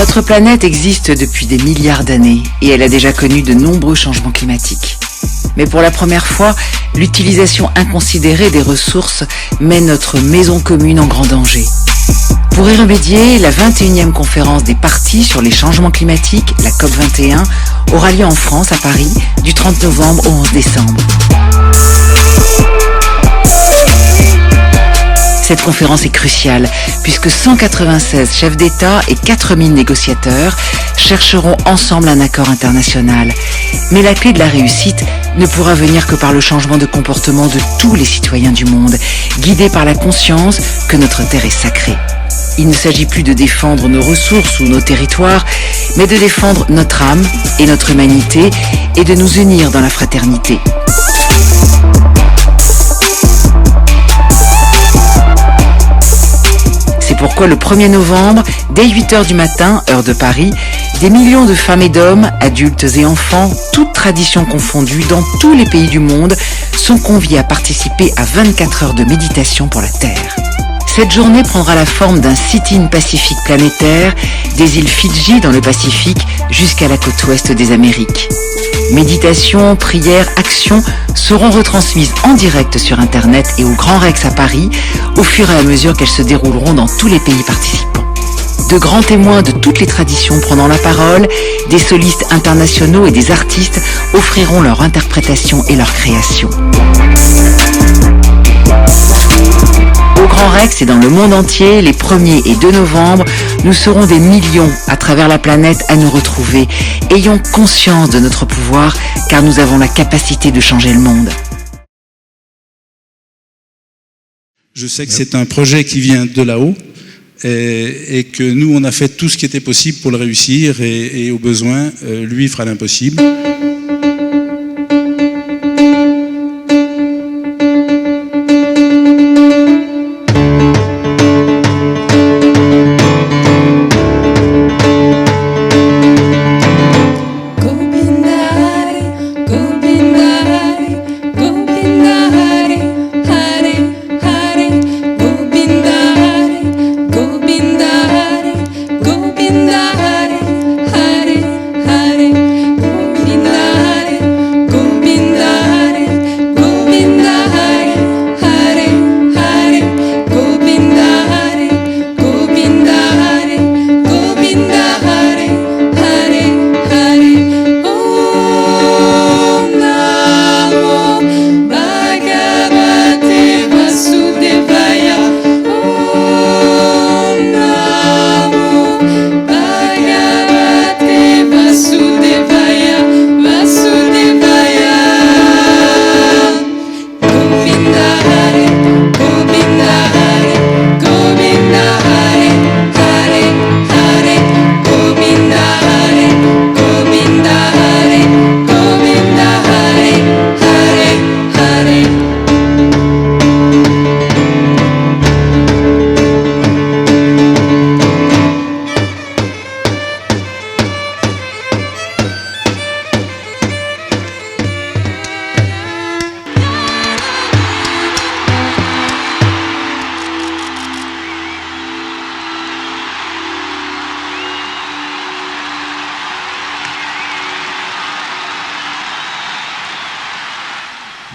Notre planète existe depuis des milliards d'années et elle a déjà connu de nombreux changements climatiques. Mais pour la première fois, l'utilisation inconsidérée des ressources met notre maison commune en grand danger. Pour y remédier, la 21e conférence des parties sur les changements climatiques, la COP21, aura lieu en France, à Paris, du 30 novembre au 11 décembre. Cette conférence est cruciale puisque 196 chefs d'État et 4000 négociateurs chercheront ensemble un accord international. Mais la clé de la réussite ne pourra venir que par le changement de comportement de tous les citoyens du monde, guidés par la conscience que notre terre est sacrée. Il ne s'agit plus de défendre nos ressources ou nos territoires, mais de défendre notre âme et notre humanité et de nous unir dans la fraternité. C'est pourquoi le 1er novembre, dès 8h du matin, heure de Paris, des millions de femmes et d'hommes, adultes et enfants, toutes traditions confondues, dans tous les pays du monde, sont conviés à participer à 24 heures de méditation pour la Terre. Cette journée prendra la forme d'un sit-in pacifique planétaire, des îles Fidji dans le Pacifique jusqu'à la côte ouest des Amériques. Méditation, prières, actions seront retransmises en direct sur Internet et au Grand Rex à Paris, au fur et à mesure qu'elles se dérouleront dans tous les pays participants. De grands témoins de toutes les traditions prenant la parole, des solistes internationaux et des artistes offriront leur interprétation et leur création. Au Grand Rex et dans le monde entier, les 1er et 2 novembre, nous serons des millions à travers la planète à nous retrouver. Ayons conscience de notre pouvoir, car nous avons la capacité de changer le monde. Je sais que c'est un projet qui vient de là-haut et que nous, on a fait tout ce qui était possible pour le réussir et au besoin, lui fera l'impossible.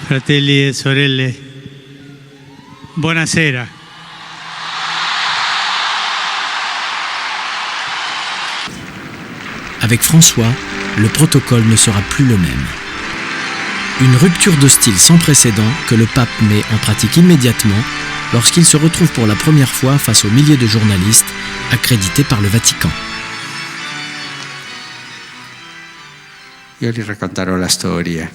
Fratelli e sorelle, buonasera. Avec François, le protocole ne sera plus le même. Une rupture de style sans précédent que le pape met en pratique immédiatement lorsqu'il se retrouve pour la première fois face aux milliers de journalistes accrédités par le Vatican. Io vi racconterò la storia.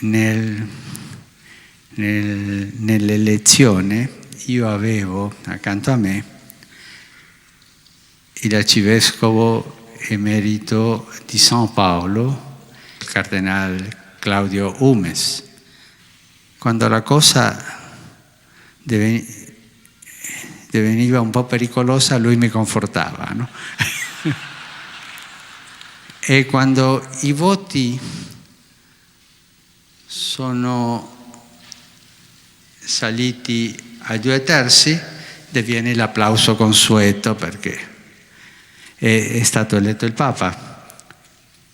Nell'elezione io avevo accanto a me l'arcivescovo emerito di San Paolo, il cardinale Claudio Umes. Quando la cosa diveniva un po' pericolosa, lui mi confortava, no? E quando i voti sono saliti a 2/3, diviene l'applauso consueto perché è stato eletto il Papa.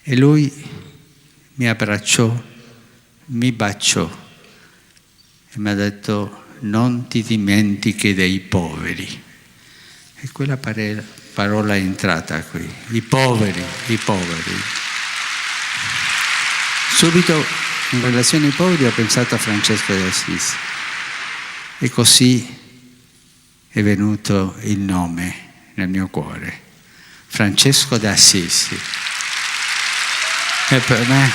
E lui mi abbracciò, mi baciò e mi ha detto: non ti dimentichi dei poveri. E quella parola è entrata qui, i poveri, i poveri. Subito in relazione ai poveri ho pensato a Francesco di Assisi e così è venuto il nome nel mio cuore, Francesco di Assisi. E per me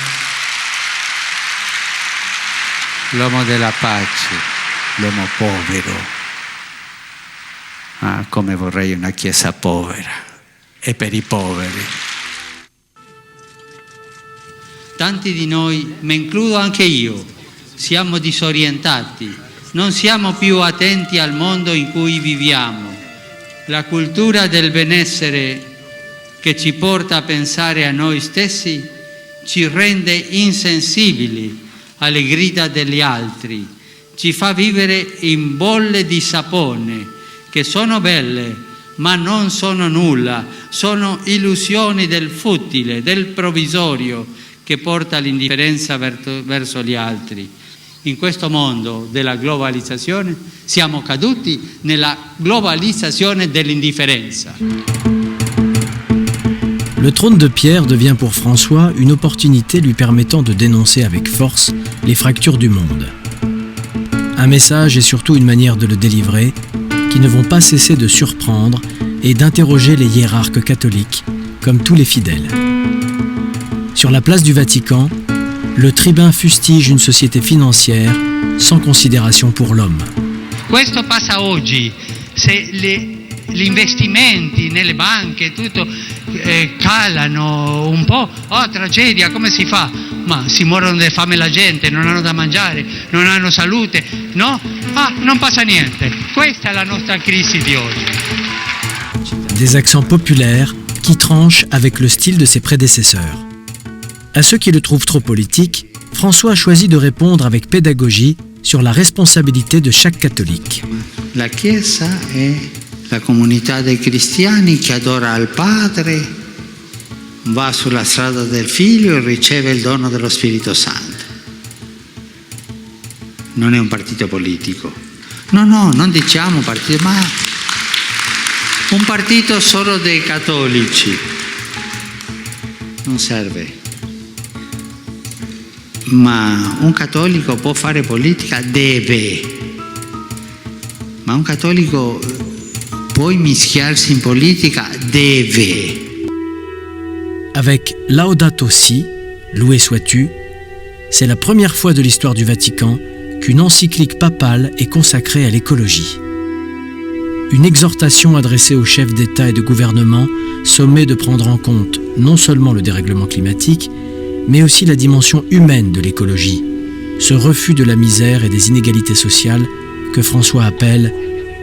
l'uomo della pace, l'uomo povero. Ah, come vorrei una chiesa povera e per i poveri. Tanti di noi, me includo anche io, siamo disorientati, non siamo più attenti al mondo in cui viviamo. La cultura del benessere che ci porta a pensare a noi stessi ci rende insensibili alle grida degli altri, ci fa vivere in bolle di sapone che sono belle ma non sono nulla, sono illusioni del futile, del provvisorio che porta all'indifferenza verso gli altri. In questo mondo della globalizzazione siamo caduti nella globalizzazione dell'indifferenza. Le trône de pierre devient pour François une opportunité lui permettant de dénoncer avec force les fractures du monde. Un message et surtout une manière de le délivrer qui ne vont pas cesser de surprendre et d'interroger les hiérarques catholiques, comme tous les fidèles. Sur la place du Vatican, le tribun fustige une société financière sans considération pour l'homme. Questo passa oggi, se gli investimenti nelle banche tutto calano un po', oh tragedia, come si fa? Ma si muoiono di fame la gente, non hanno da mangiare, non hanno salute, no? Ah, non passa niente. Questa è la nostra crisi di oggi. Des accents populaires qui tranchent avec le style de ses prédécesseurs. À ceux qui le trouvent trop politique, François a choisi de répondre avec pédagogie sur la responsabilité de chaque catholique. La Chiesa è la comunità dei cristiani che adora il Padre, va sulla strada del Figlio e riceve il dono dello Spirito Santo. Non è un partito politico. No, non diciamo partito, ma un partito solo dei cattolici. Non serve. Ma un cattolico può fare politica? Deve. Ma un cattolico può mischiarsi in politica? Deve. Avec Laudato Si, loué sois-tu, c'est la première fois de l'histoire du Vatican qu'une encyclique papale est consacrée à l'écologie. Une exhortation adressée aux chefs d'État et de gouvernement sommés de prendre en compte non seulement le dérèglement climatique, mais aussi la dimension humaine de l'écologie, ce refus de la misère et des inégalités sociales que François appelle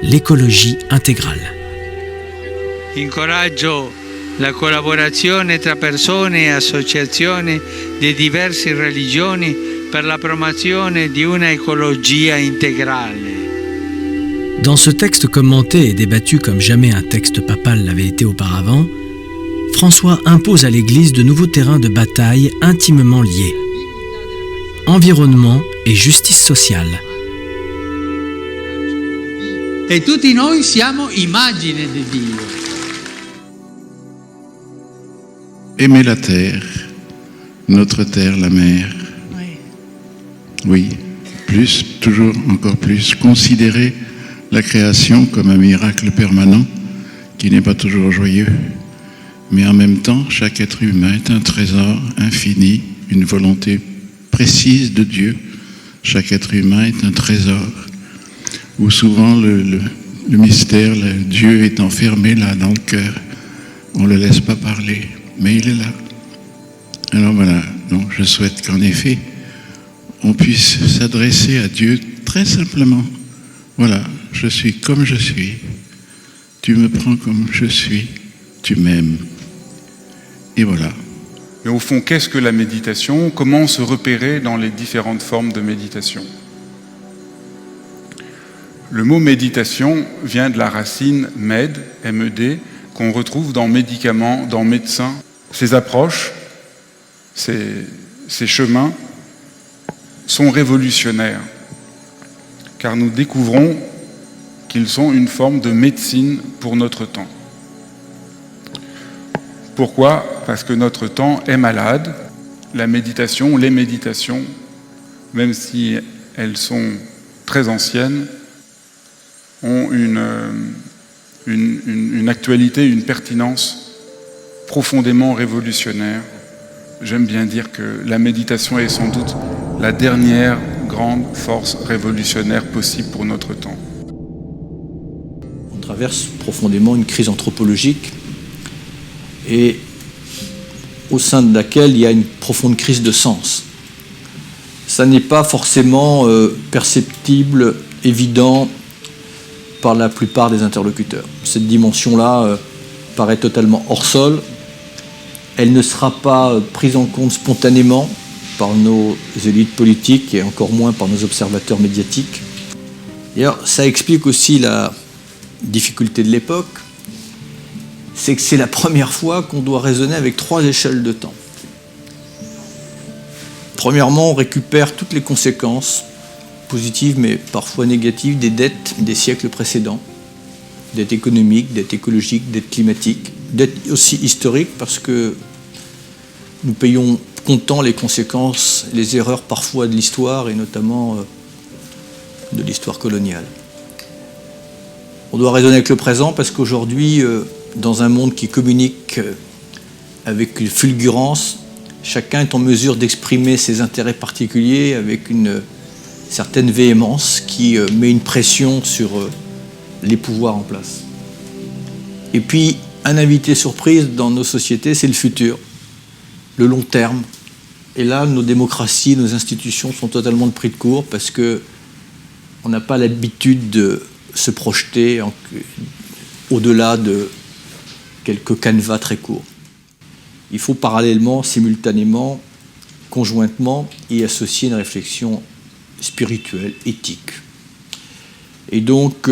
l'écologie intégrale. Incoraggio la collaborazione tra persone e associazioni di diverse religioni per la promozione di una ecologia integrale. Dans ce texte commenté et débattu comme jamais un texte papal l'avait été auparavant, François impose à l'Église de nouveaux terrains de bataille intimement liés. Environnement et justice sociale. E tutti noi siamo immagine di Dio. Aimer la terre, notre terre, la mer. Oui, plus, toujours encore plus, considérer la création comme un miracle permanent qui n'est pas toujours joyeux. Mais en même temps, chaque être humain est un trésor infini, une volonté précise de Dieu. Chaque être humain est un trésor où souvent le mystère, Dieu est enfermé là dans le cœur. On ne le laisse pas parler, mais il est là. Alors voilà, donc je souhaite qu'en effet, on puisse s'adresser à Dieu très simplement. Voilà, je suis comme je suis. Tu me prends comme je suis. Tu m'aimes. Et voilà. Mais au fond, qu'est-ce que la méditation? Comment se repérer dans les différentes formes de méditation? Le mot méditation vient de la racine med, M-E-D, qu'on retrouve dans médicaments, dans médecins. Ces approches, ces chemins sont révolutionnaires, car nous découvrons qu'ils sont une forme de médecine pour notre temps. Pourquoi ? Parce que notre temps est malade. La méditation, les méditations, même si elles sont très anciennes, ont une actualité, une pertinence profondément révolutionnaire. J'aime bien dire que la méditation est sans doute la dernière grande force révolutionnaire possible pour notre temps. On traverse profondément une crise anthropologique et au sein de laquelle il y a une profonde crise de sens. Ça n'est pas forcément perceptible, évident par la plupart des interlocuteurs. Cette dimension-là paraît totalement hors sol. Elle ne sera pas prise en compte spontanément par nos élites politiques et encore moins par nos observateurs médiatiques. D'ailleurs, ça explique aussi la difficulté de l'époque, c'est que c'est la première fois qu'on doit raisonner avec 3 échelles de temps. Premièrement, on récupère toutes les conséquences, positives mais parfois négatives, des dettes des siècles précédents. Dettes économiques, dettes écologiques, dettes climatiques, dettes aussi historiques parce que nous payons comptant les conséquences, les erreurs parfois de l'histoire et notamment de l'histoire coloniale. On doit raisonner avec le présent parce qu'aujourd'hui, dans un monde qui communique avec une fulgurance, chacun est en mesure d'exprimer ses intérêts particuliers avec une certaine véhémence qui met une pression sur les pouvoirs en place. Et puis, un invité surprise dans nos sociétés, c'est le futur, le long terme. Et là, nos démocraties, nos institutions sont totalement de pris de court parce qu'on n'a pas l'habitude de se projeter au-delà de quelques canevas très courts. Il faut parallèlement, simultanément, conjointement, y associer une réflexion spirituelle, éthique. Et donc,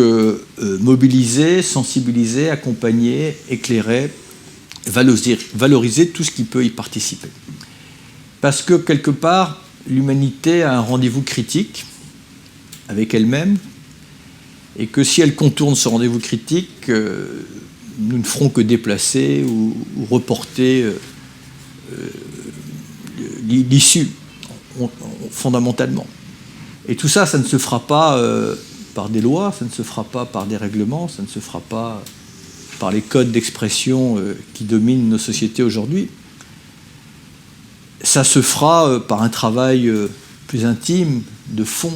mobiliser, sensibiliser, accompagner, éclairer, valoriser tout ce qui peut y participer. Parce que, quelque part, l'humanité a un rendez-vous critique avec elle-même, et que si elle contourne ce rendez-vous critique, nous ne ferons que déplacer ou reporter l'issue, fondamentalement. Et tout ça, ça ne se fera pas par des lois, ça ne se fera pas par des règlements, ça ne se fera pas par les codes d'expression qui dominent nos sociétés aujourd'hui. Ça se fera par un travail plus intime, de fond,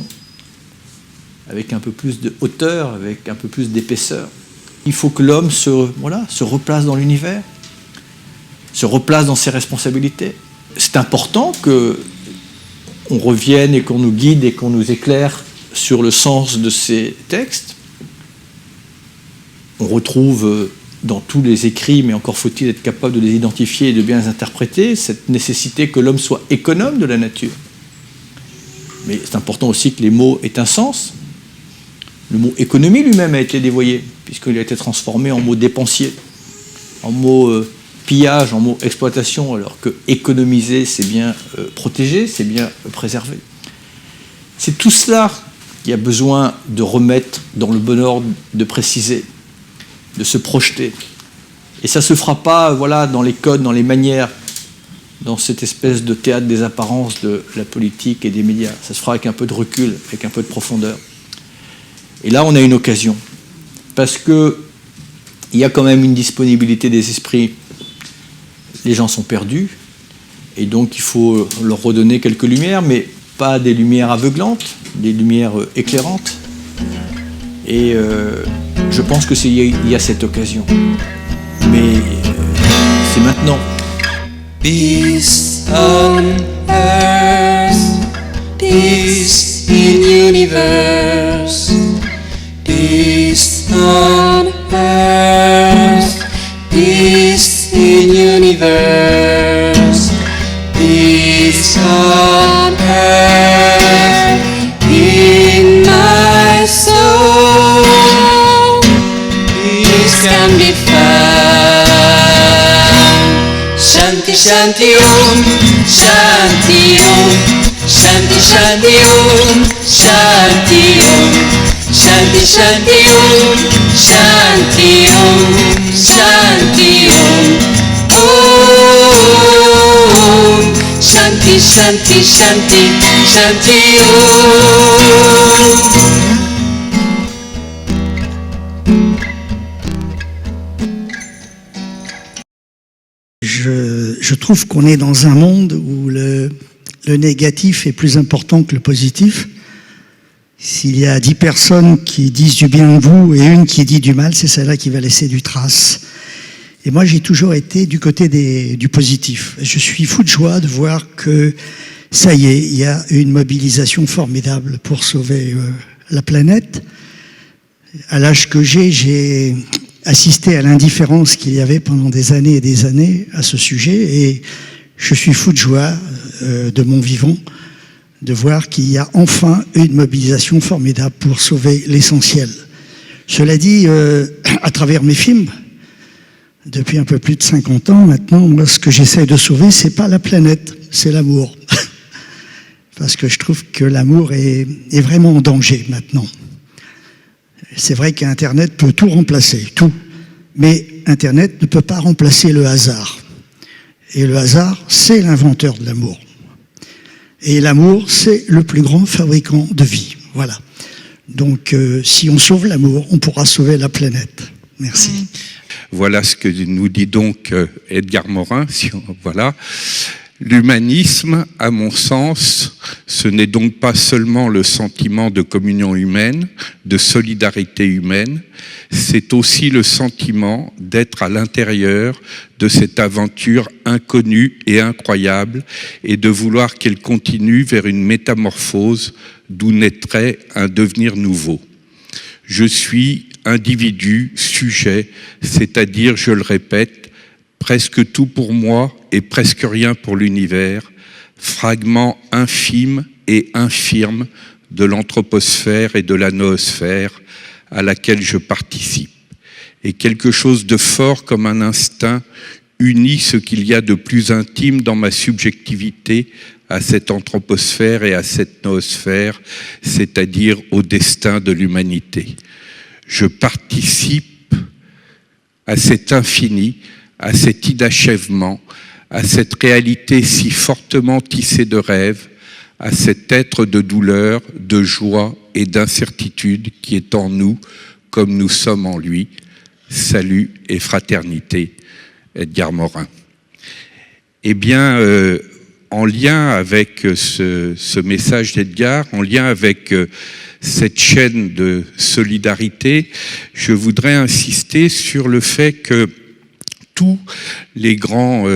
avec un peu plus de hauteur, avec un peu plus d'épaisseur. Il faut que l'homme se replace dans l'univers, se replace dans ses responsabilités. C'est important qu'on revienne et qu'on nous guide et qu'on nous éclaire sur le sens de ces textes. On retrouve dans tous les écrits, mais encore faut-il être capable de les identifier et de bien les interpréter, cette nécessité que l'homme soit économe de la nature. Mais c'est important aussi que les mots aient un sens. Le mot économie lui-même a été dévoyé, puisqu'il a été transformé en mot dépensier, en mot pillage, en mot exploitation, alors que économiser, c'est bien protéger, c'est bien préserver. C'est tout cela qu'il y a besoin de remettre dans le bon ordre, de préciser, de se projeter. Et ça ne se fera pas dans les codes, dans les manières, dans cette espèce de théâtre des apparences de la politique et des médias. Ça se fera avec un peu de recul, avec un peu de profondeur. Et là, on a une occasion, parce qu'il y a quand même une disponibilité des esprits. Les gens sont perdus, et donc il faut leur redonner quelques lumières, mais pas des lumières aveuglantes, des lumières éclairantes. Et je pense qu'il y a cette occasion. Mais c'est maintenant. Peace on earth, peace in universe. Peace on earth, peace in universe, peace on earth, in my soul, peace can be found. Shanti Shanti Om, Shanti Om, Shanti Shanti Om, Shanti Om, Shanti Shanti Om, Shanti Om, Shanti Om, Om, Shanti Shanti Shanti Shanti Om. Je trouve qu'on est dans un monde où le négatif est plus important que le positif. S'il y a 10 personnes qui disent du bien de vous et une qui dit du mal, c'est celle-là qui va laisser du trace. Et moi, j'ai toujours été du côté du positif. Je suis fou de joie de voir que, ça y est, il y a une mobilisation formidable pour sauver la planète. À l'âge que j'ai assisté à l'indifférence qu'il y avait pendant des années et des années à ce sujet, et je suis fou de joie de mon vivant de voir qu'il y a enfin une mobilisation formidable pour sauver l'essentiel. Cela dit, à travers mes films, depuis un peu plus de 50 ans maintenant, moi, ce que j'essaie de sauver, c'est pas la planète, c'est l'amour. Parce que je trouve que l'amour est vraiment en danger maintenant. C'est vrai qu'Internet peut tout remplacer, tout. Mais Internet ne peut pas remplacer le hasard. Et le hasard, c'est l'inventeur de l'amour. Et l'amour, c'est le plus grand fabricant de vie. Voilà. Donc, si on sauve l'amour, on pourra sauver la planète. Merci. Voilà ce que nous dit donc Edgar Morin. Voilà. L'humanisme, à mon sens, ce n'est donc pas seulement le sentiment de communion humaine, de solidarité humaine, c'est aussi le sentiment d'être à l'intérieur de cette aventure inconnue et incroyable et de vouloir qu'elle continue vers une métamorphose d'où naîtrait un devenir nouveau. Je suis individu, sujet, c'est-à-dire, je le répète, presque tout pour moi et presque rien pour l'univers, fragment infime et infirme de l'anthroposphère et de la noosphère à laquelle je participe. Et quelque chose de fort comme un instinct unit ce qu'il y a de plus intime dans ma subjectivité à cette anthroposphère et à cette noosphère, c'est-à-dire au destin de l'humanité. Je participe à cet infini, à cet inachèvement, à cette réalité si fortement tissée de rêves, à cet être de douleur, de joie et d'incertitude qui est en nous comme nous sommes en lui. Salut et fraternité, Edgar Morin. Eh bien, en lien avec ce message d'Edgar, en lien avec cette chaîne de solidarité, je voudrais insister sur le fait que tous les grands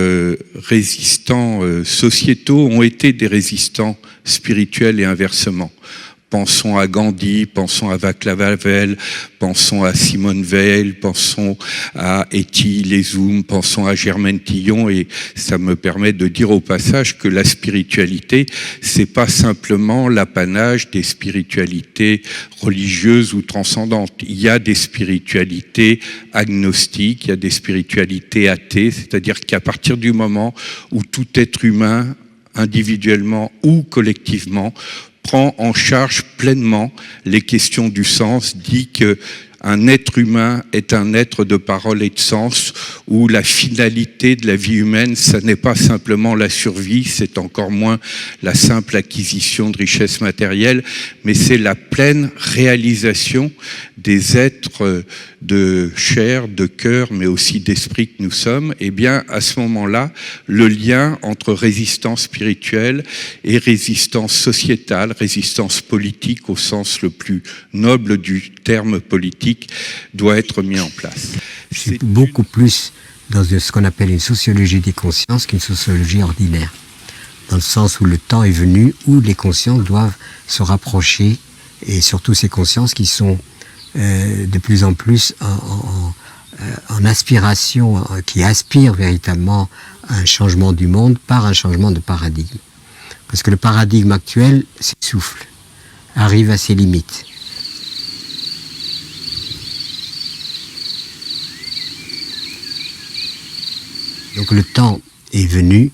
résistants sociétaux ont été des résistants spirituels et inversement. Pensons à Gandhi, pensons à Václav Havel, pensons à Simone Veil, pensons à Étienne Lézoum, pensons à Germaine Tillon, et ça me permet de dire au passage que la spiritualité, c'est pas simplement l'apanage des spiritualités religieuses ou transcendantes. Il y a des spiritualités agnostiques, il y a des spiritualités athées, c'est-à-dire qu'à partir du moment où tout être humain, individuellement ou collectivement, prend en charge pleinement les questions du sens, dit qu'un être humain est un être de parole et de sens, où la finalité de la vie humaine, ça n'est pas simplement la survie, c'est encore moins la simple acquisition de richesses matérielles, mais c'est la pleine réalisation des êtres de chair, de cœur, mais aussi d'esprit que nous sommes. Et bien, à ce moment-là, le lien entre résistance spirituelle et résistance sociétale, résistance politique au sens le plus noble du terme politique, doit être mis en place. C'est beaucoup plus dans ce qu'on appelle une sociologie des consciences qu'une sociologie ordinaire, dans le sens où le temps est venu où les consciences doivent se rapprocher, et surtout ces consciences qui sont de plus en plus en aspiration, qui aspirent véritablement à un changement du monde par un changement de paradigme. Parce que le paradigme actuel s'essouffle, arrive à ses limites. Donc le temps est venu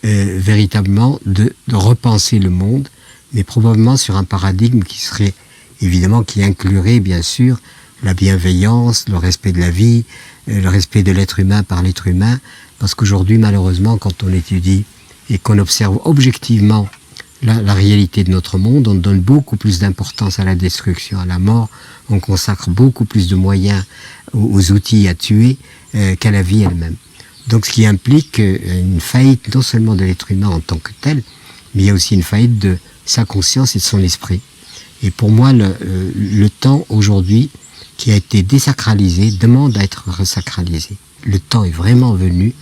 véritablement de repenser le monde, mais probablement sur un paradigme qui serait évidemment, qui inclurait bien sûr la bienveillance, le respect de la vie, le respect de l'être humain par l'être humain, parce qu'aujourd'hui malheureusement quand on étudie et qu'on observe objectivement la réalité de notre monde, on donne beaucoup plus d'importance à la destruction, à la mort, on consacre beaucoup plus de moyens aux outils à tuer qu'à la vie elle-même. Donc ce qui implique une faillite non seulement de l'être humain en tant que tel, mais il y a aussi une faillite de sa conscience et de son esprit. Et pour moi, le temps aujourd'hui qui a été désacralisé demande à être resacralisé. Le temps est vraiment venu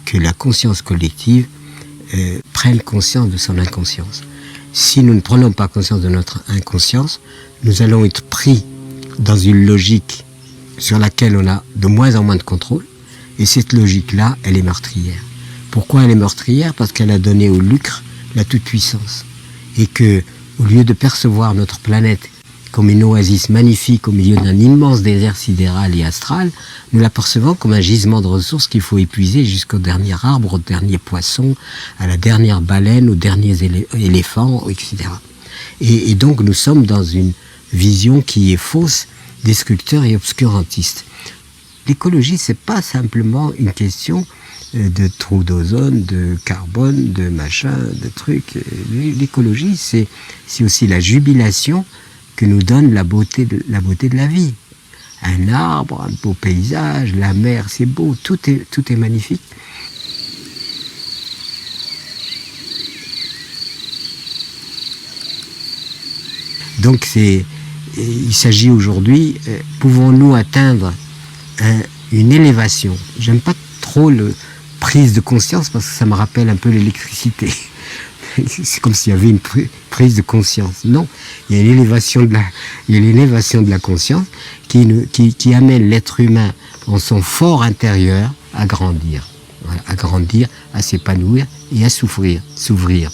que la conscience collective prenne conscience de son inconscience. Si nous ne prenons pas conscience de notre inconscience, nous allons être pris dans une logique sur laquelle on a de moins en moins de contrôle, et cette logique-là, elle est meurtrière. Pourquoi elle est meurtrière? Parce qu'elle a donné au lucre la toute-puissance. Et que, au lieu de percevoir notre planète comme une oasis magnifique au milieu d'un immense désert sidéral et astral, nous la percevons comme un gisement de ressources qu'il faut épuiser jusqu'au dernier arbre, au dernier poisson, à la dernière baleine, aux derniers éléphants, etc. Et donc nous sommes dans une vision qui est fausse, destructeur et obscurantistes. L'écologie, c'est pas simplement une question de trous d'ozone, de carbone, de machin, de trucs. L'écologie, c'est aussi la jubilation que nous donne la beauté de la vie. Un arbre, un beau paysage, la mer, c'est beau, tout est magnifique. Donc il s'agit aujourd'hui, pouvons-nous atteindre une élévation? J'aime pas trop le prise de conscience parce que ça me rappelle un peu l'électricité. C'est comme s'il y avait une prise de conscience. Non, il y a l'élévation de la conscience qui amène l'être humain en son fort intérieur à grandir. Voilà, à grandir, à s'épanouir et à s'ouvrir.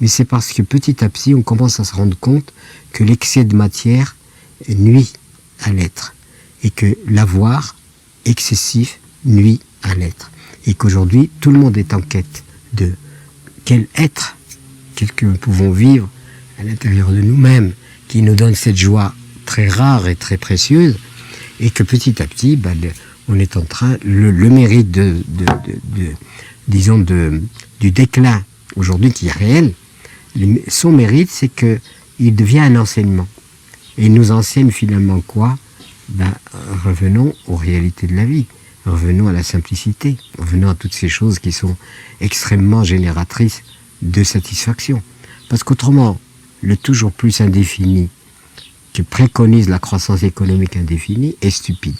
Mais c'est parce que petit à petit, on commence à se rendre compte que l'excès de matière nuit à l'être. Et que l'avoir excessif nuit à l'être. Et qu'aujourd'hui, tout le monde est en quête de quel être que nous pouvons vivre à l'intérieur de nous-mêmes, qui nous donne cette joie très rare et très précieuse, et que petit à petit, on est en train, le mérite du déclin aujourd'hui qui est réel, son mérite, c'est qu'il devient un enseignement. Et il nous enseigne finalement quoi? Revenons aux réalités de la vie, revenons à la simplicité, revenons à toutes ces choses qui sont extrêmement génératrices de satisfaction. Parce qu'autrement, le toujours plus indéfini que préconise la croissance économique indéfinie est stupide.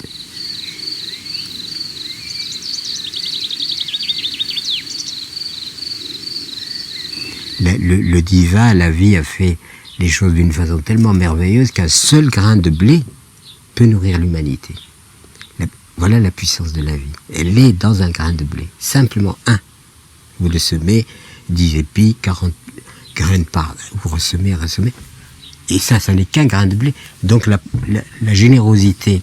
Le divin, la vie a fait les choses d'une façon tellement merveilleuse qu'un seul grain de blé peut nourrir l'humanité. Voilà la puissance de la vie. Elle est dans un grain de blé. Simplement un. Vous le semez, 10 épis, 40 graines par... Vous ressemez. Et ça n'est qu'un grain de blé. Donc la générosité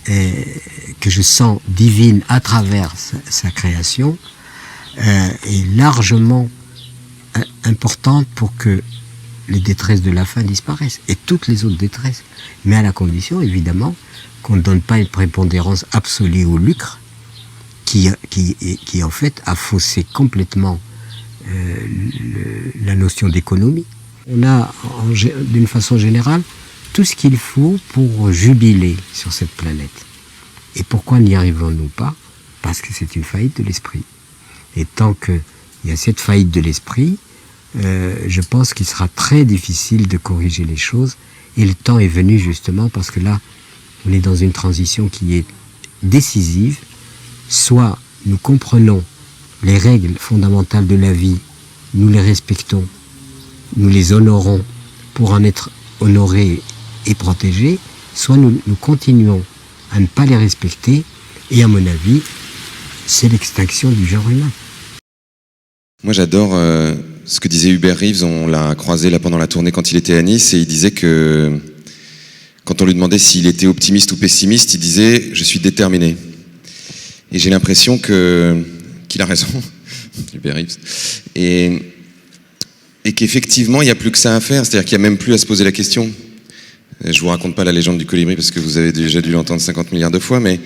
que je sens divine à travers sa création est largement importante pour que les détresses de la faim disparaissent, et toutes les autres détresses, mais à la condition, évidemment, qu'on ne donne pas une prépondérance absolue au lucre, qui en fait a faussé complètement la notion d'économie. On a, d'une façon générale, tout ce qu'il faut pour jubiler sur cette planète. Et pourquoi n'y arrivons-nous pas? Parce que c'est une faillite de l'esprit. Et tant qu'il y a cette faillite de l'esprit, je pense qu'il sera très difficile de corriger les choses, et le temps est venu justement parce que là, on est dans une transition qui est décisive. Soit nous comprenons les règles fondamentales de la vie, nous les respectons, nous les honorons pour en être honorés et protégés, soit nous continuons à ne pas les respecter, et à mon avis, c'est l'extinction du genre humain. Moi j'adore ce que disait Hubert Reeves, on l'a croisé là pendant la tournée quand il était à Nice, et il disait que quand on lui demandait s'il était optimiste ou pessimiste, il disait « je suis déterminé ». Et j'ai l'impression qu'il qu'il a raison, Hubert Reeves, et qu'effectivement, il n'y a plus que ça à faire, c'est-à-dire qu'il n'y a même plus à se poser la question. Je vous raconte pas la légende du colibri parce que vous avez déjà dû l'entendre 50 milliards de fois, mais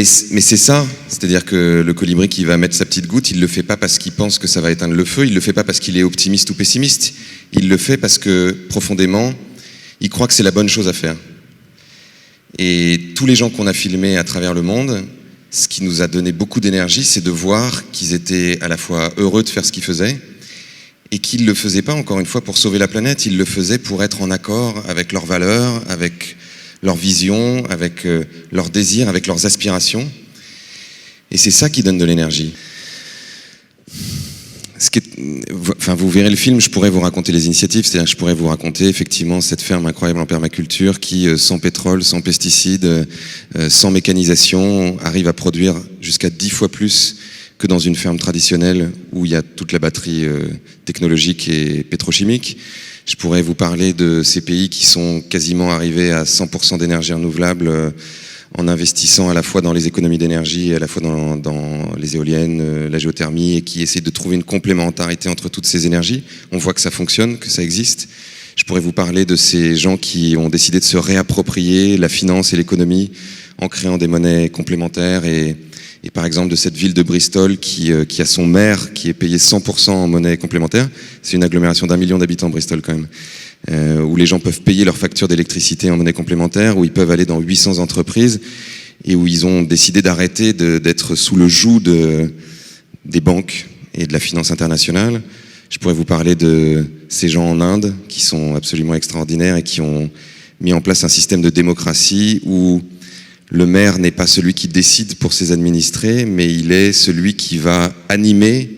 c'est ça, c'est-à-dire que le colibri qui va mettre sa petite goutte, il le fait pas parce qu'il pense que ça va éteindre le feu, il le fait pas parce qu'il est optimiste ou pessimiste, il le fait parce que profondément, il croit que c'est la bonne chose à faire. Et tous les gens qu'on a filmés à travers le monde, ce qui nous a donné beaucoup d'énergie, c'est de voir qu'ils étaient à la fois heureux de faire ce qu'ils faisaient et qu'ils ne le faisaient pas, encore une fois, pour sauver la planète, ils le faisaient pour être en accord avec leurs valeurs, avec leurs visions, avec leurs désirs, avec leurs aspirations. Et c'est ça qui donne de l'énergie. Vous verrez le film, je pourrais vous raconter les initiatives, c'est-à-dire que je pourrais vous raconter effectivement cette ferme incroyable en permaculture qui, sans pétrole, sans pesticides, sans mécanisation, arrive à produire jusqu'à 10 fois plus que dans une ferme traditionnelle où il y a toute la batterie technologique et pétrochimique. Je pourrais vous parler de ces pays qui sont quasiment arrivés à 100% d'énergie renouvelable en investissant à la fois dans les économies d'énergie et à la fois dans les éoliennes, la géothermie, et qui essaient de trouver une complémentarité entre toutes ces énergies. On voit que ça fonctionne, que ça existe. Je pourrais vous parler de ces gens qui ont décidé de se réapproprier la finance et l'économie en créant des monnaies complémentaires et par exemple de cette ville de Bristol qui a son maire qui est payé 100% en monnaie complémentaire. C'est une agglomération d'1 million d'habitants, Bristol quand même, où les gens peuvent payer leurs factures d'électricité en monnaie complémentaire, où ils peuvent aller dans 800 entreprises et où ils ont décidé d'arrêter d'être sous le joug des banques et de la finance internationale. Je pourrais vous parler de ces gens en Inde qui sont absolument extraordinaires et qui ont mis en place un système de démocratie où le maire n'est pas celui qui décide pour ses administrés, mais il est celui qui va animer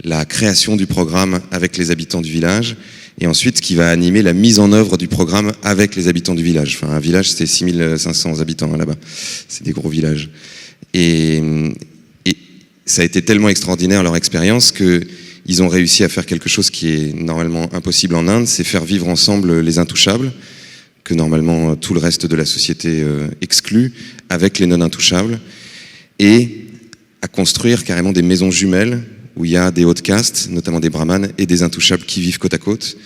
la création du programme avec les habitants du village et ensuite qui va animer la mise en œuvre du programme avec les habitants du village. Enfin, un village, c'est 6500 habitants là-bas. C'est des gros villages. Et ça a été tellement extraordinaire leur expérience qu'ils ont réussi à faire quelque chose qui est normalement impossible en Inde, c'est faire vivre ensemble les intouchables, que normalement tout le reste de la société exclut, avec les non-intouchables, et à construire carrément des maisons jumelles où il y a des hautes castes, notamment des brahmanes, et des intouchables qui vivent côte à côte.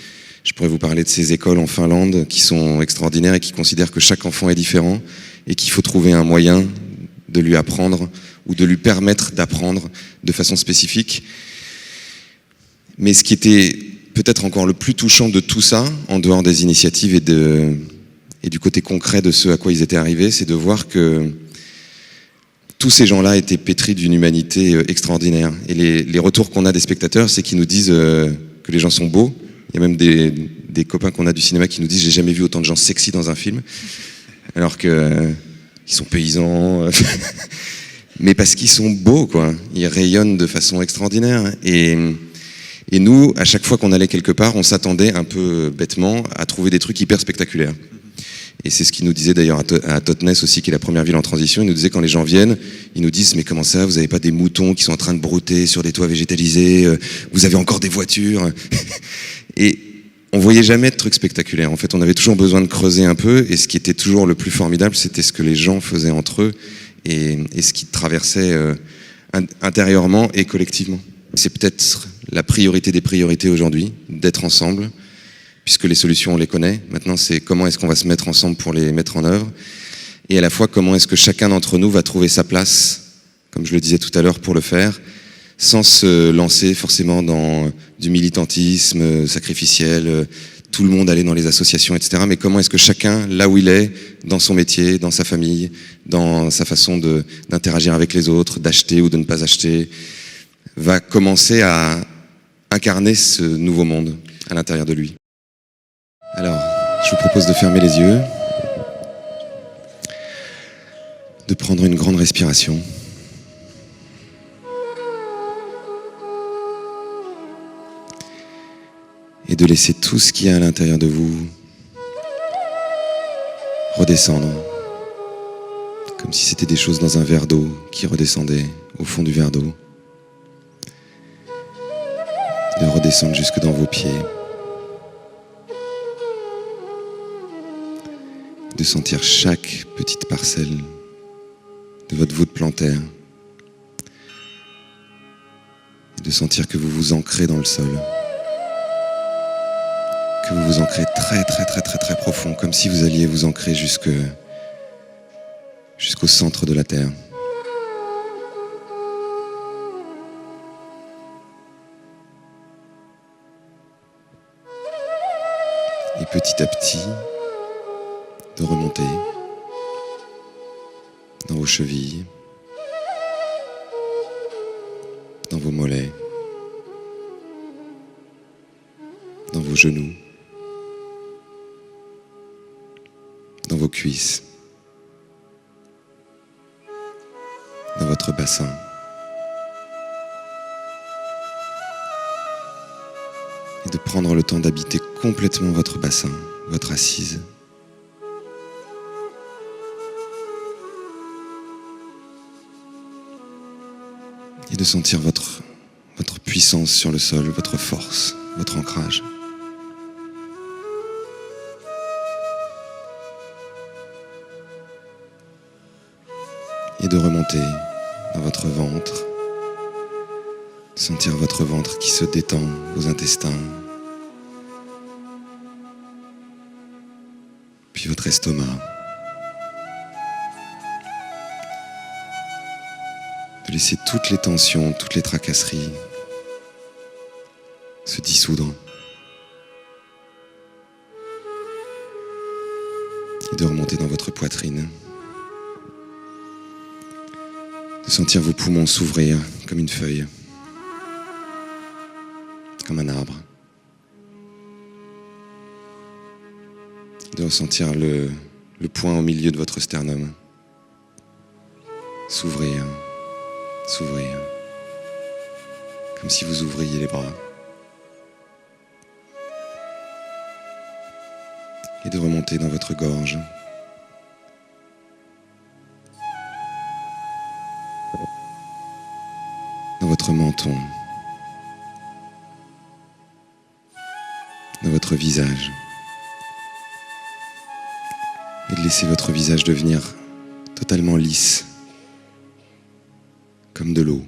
Je pourrais vous parler de ces écoles en Finlande qui sont extraordinaires et qui considèrent que chaque enfant est différent et qu'il faut trouver un moyen de lui apprendre ou de lui permettre d'apprendre de façon spécifique. Mais ce qui était peut-être encore le plus touchant de tout ça, en dehors des initiatives et du côté concret de ce à quoi ils étaient arrivés, c'est de voir que tous ces gens-là étaient pétris d'une humanité extraordinaire. Et les retours qu'on a des spectateurs, c'est qu'ils nous disent que les gens sont beaux. Il y a même des copains qu'on a du cinéma qui nous disent « j'ai jamais vu autant de gens sexy dans un film », alors qu'ils sont paysans, mais parce qu'ils sont beaux, quoi. Ils rayonnent de façon extraordinaire. Et nous, à chaque fois qu'on allait quelque part, on s'attendait un peu bêtement à trouver des trucs hyper spectaculaires. Et c'est ce qu'il nous disait d'ailleurs à Totnes aussi, qui est la première ville en transition. Il nous disait quand les gens viennent, ils nous disent « mais comment ça, vous n'avez pas des moutons qui sont en train de brouter sur des toits végétalisés, vous avez encore des voitures ?» Et on voyait jamais de trucs spectaculaires. En fait, on avait toujours besoin de creuser un peu, et ce qui était toujours le plus formidable, c'était ce que les gens faisaient entre eux, et ce qui traversait intérieurement et collectivement. C'est peut-être la priorité des priorités aujourd'hui, d'être ensemble, puisque les solutions, on les connaît. Maintenant, c'est comment est-ce qu'on va se mettre ensemble pour les mettre en œuvre, et à la fois, comment est-ce que chacun d'entre nous va trouver sa place, comme je le disais tout à l'heure, pour le faire, sans se lancer forcément dans du militantisme sacrificiel, tout le monde aller dans les associations, etc. Mais comment est-ce que chacun, là où il est, dans son métier, dans sa famille, dans sa façon d'interagir avec les autres, d'acheter ou de ne pas acheter, va commencer à incarner ce nouveau monde à l'intérieur de lui. Alors, je vous propose de fermer les yeux, de prendre une grande respiration. Et de laisser tout ce qu'il y a à l'intérieur de vous redescendre, comme si c'était des choses dans un verre d'eau qui redescendaient au fond du verre d'eau. De redescendre jusque dans vos pieds. De sentir chaque petite parcelle de votre voûte plantaire de sentir que vous vous ancrez dans le sol. Que vous vous ancrez très très très très très profond, comme si vous alliez vous ancrer jusqu'au centre de la Terre. Et petit à petit, de remonter dans vos chevilles, dans vos mollets, dans vos genoux, dans vos cuisses, dans votre bassin. Et de prendre le temps d'habiter complètement votre bassin, votre assise. Et de sentir votre puissance sur le sol, votre force, votre ancrage. Et de remonter dans votre ventre, sentir votre ventre qui se détend, vos intestins, puis votre estomac. De laisser toutes les tensions, toutes les tracasseries se dissoudre. Et de remonter dans votre poitrine. De sentir vos poumons s'ouvrir comme une feuille, comme un arbre. De ressentir le point au milieu de votre sternum s'ouvrir, s'ouvrir, comme si vous ouvriez les bras. Et de remonter dans votre gorge. Dans votre menton. Dans votre visage. Et de laisser votre visage devenir totalement lisse, comme de l'eau.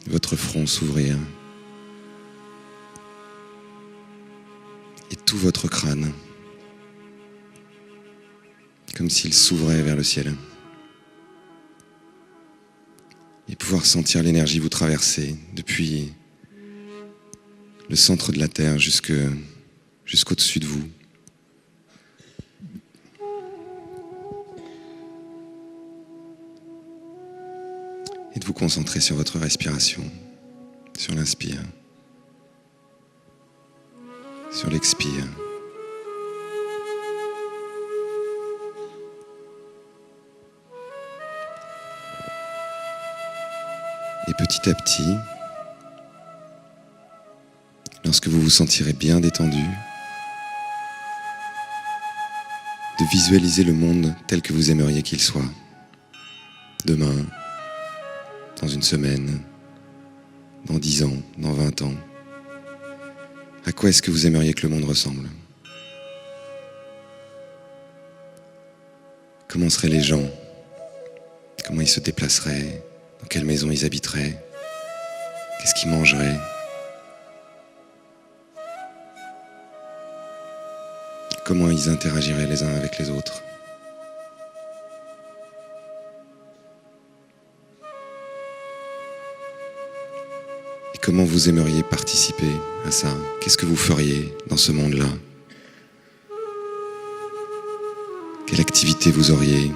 Votre front s'ouvrir. Et tout votre crâne, comme s'il s'ouvrait vers le ciel. Et pouvoir sentir l'énergie vous traverser depuis le centre de la Terre jusqu'au-dessus de vous. Et de vous concentrer sur votre respiration, sur l'inspire, sur l'expire. Et petit à petit, lorsque vous vous sentirez bien détendu, de visualiser le monde tel que vous aimeriez qu'il soit. Demain, dans une semaine, dans 10 ans, dans 20 ans. À quoi est-ce que vous aimeriez que le monde ressemble? Comment seraient les gens? Comment ils se déplaceraient? Dans quelle maison ils habiteraient? Qu'est-ce qu'ils mangeraient? Comment ils interagiraient les uns avec les autres? Et comment vous aimeriez participer à ça? Qu'est-ce que vous feriez dans ce monde-là? Quelle activité vous auriez?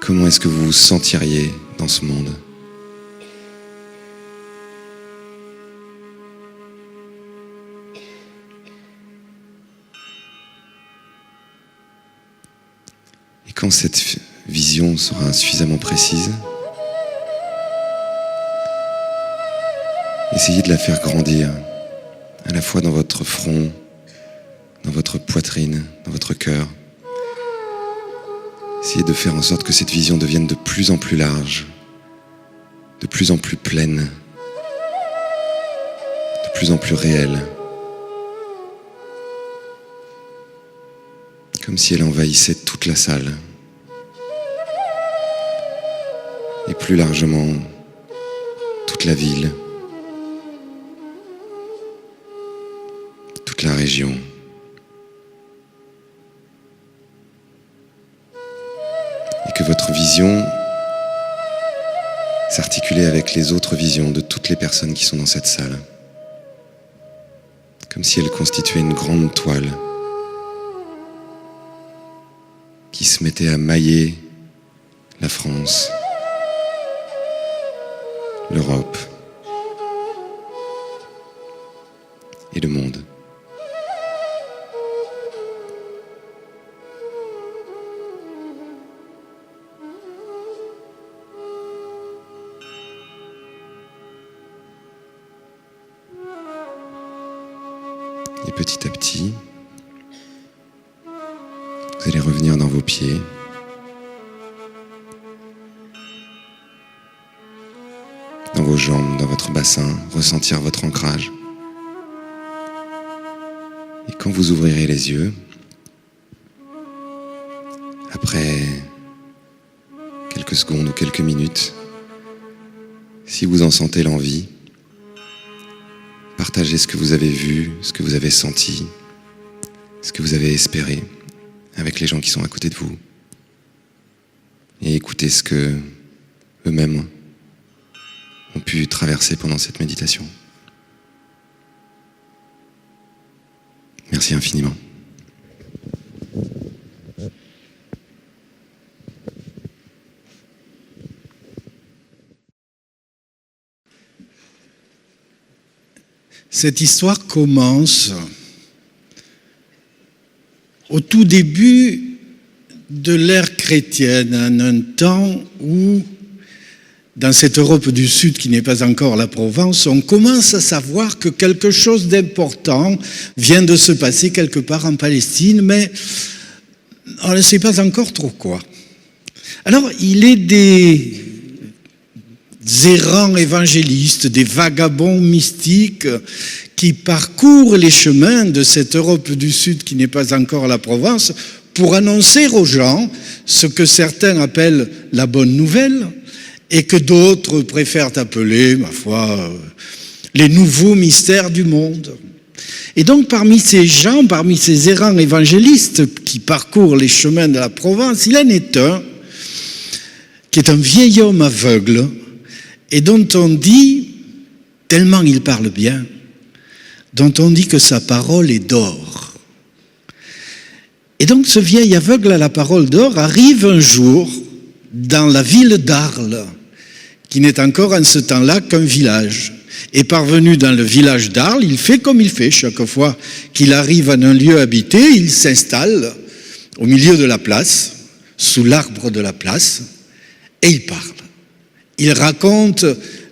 Comment est-ce que vous vous sentiriez dans ce monde? Et quand cette vision sera suffisamment précise, essayez de la faire grandir, à la fois dans votre front, dans votre poitrine, dans votre cœur. Essayez de faire en sorte que cette vision devienne de plus en plus large, de plus en plus pleine, de plus en plus réelle. Comme si elle envahissait toute la salle, plus largement toute la ville, toute la région. Et que votre vision s'articulait avec les autres visions de toutes les personnes qui sont dans cette salle. Comme si elle constituait une grande toile qui se mettait à mailler la France, l'Europe et le monde. Et petit à petit, vous allez revenir dans vos pieds. Dans vos jambes, dans votre bassin, ressentir votre ancrage. Et quand vous ouvrirez les yeux, après quelques secondes ou quelques minutes, si vous en sentez l'envie, partagez ce que vous avez vu, ce que vous avez senti, ce que vous avez espéré avec les gens qui sont à côté de vous. Et écoutez ce que eux-mêmes ont pu traverser pendant cette méditation. Merci infiniment. Cette histoire commence au tout début de l'ère chrétienne, en un temps où, dans cette Europe du Sud qui n'est pas encore la Provence, on commence à savoir que quelque chose d'important vient de se passer quelque part en Palestine, mais on ne sait pas encore trop quoi. Alors, il est des errants évangélistes, des vagabonds mystiques qui parcourent les chemins de cette Europe du Sud qui n'est pas encore la Provence pour annoncer aux gens ce que certains appellent la bonne nouvelle et que d'autres préfèrent appeler, ma foi, les nouveaux mystères du monde. Et donc parmi ces gens, parmi ces errants évangélistes qui parcourent les chemins de la Provence, il en est un qui est un vieil homme aveugle et dont on dit, tellement il parle bien, dont on dit que sa parole est d'or. Et donc ce vieil aveugle à la parole d'or arrive un jour dans la ville d'Arles, qui n'est encore en ce temps-là qu'un village. Et parvenu dans le village d'Arles, il fait comme il fait chaque fois qu'il arrive en un lieu habité, il s'installe au milieu de la place, sous l'arbre de la place, et il parle. Il raconte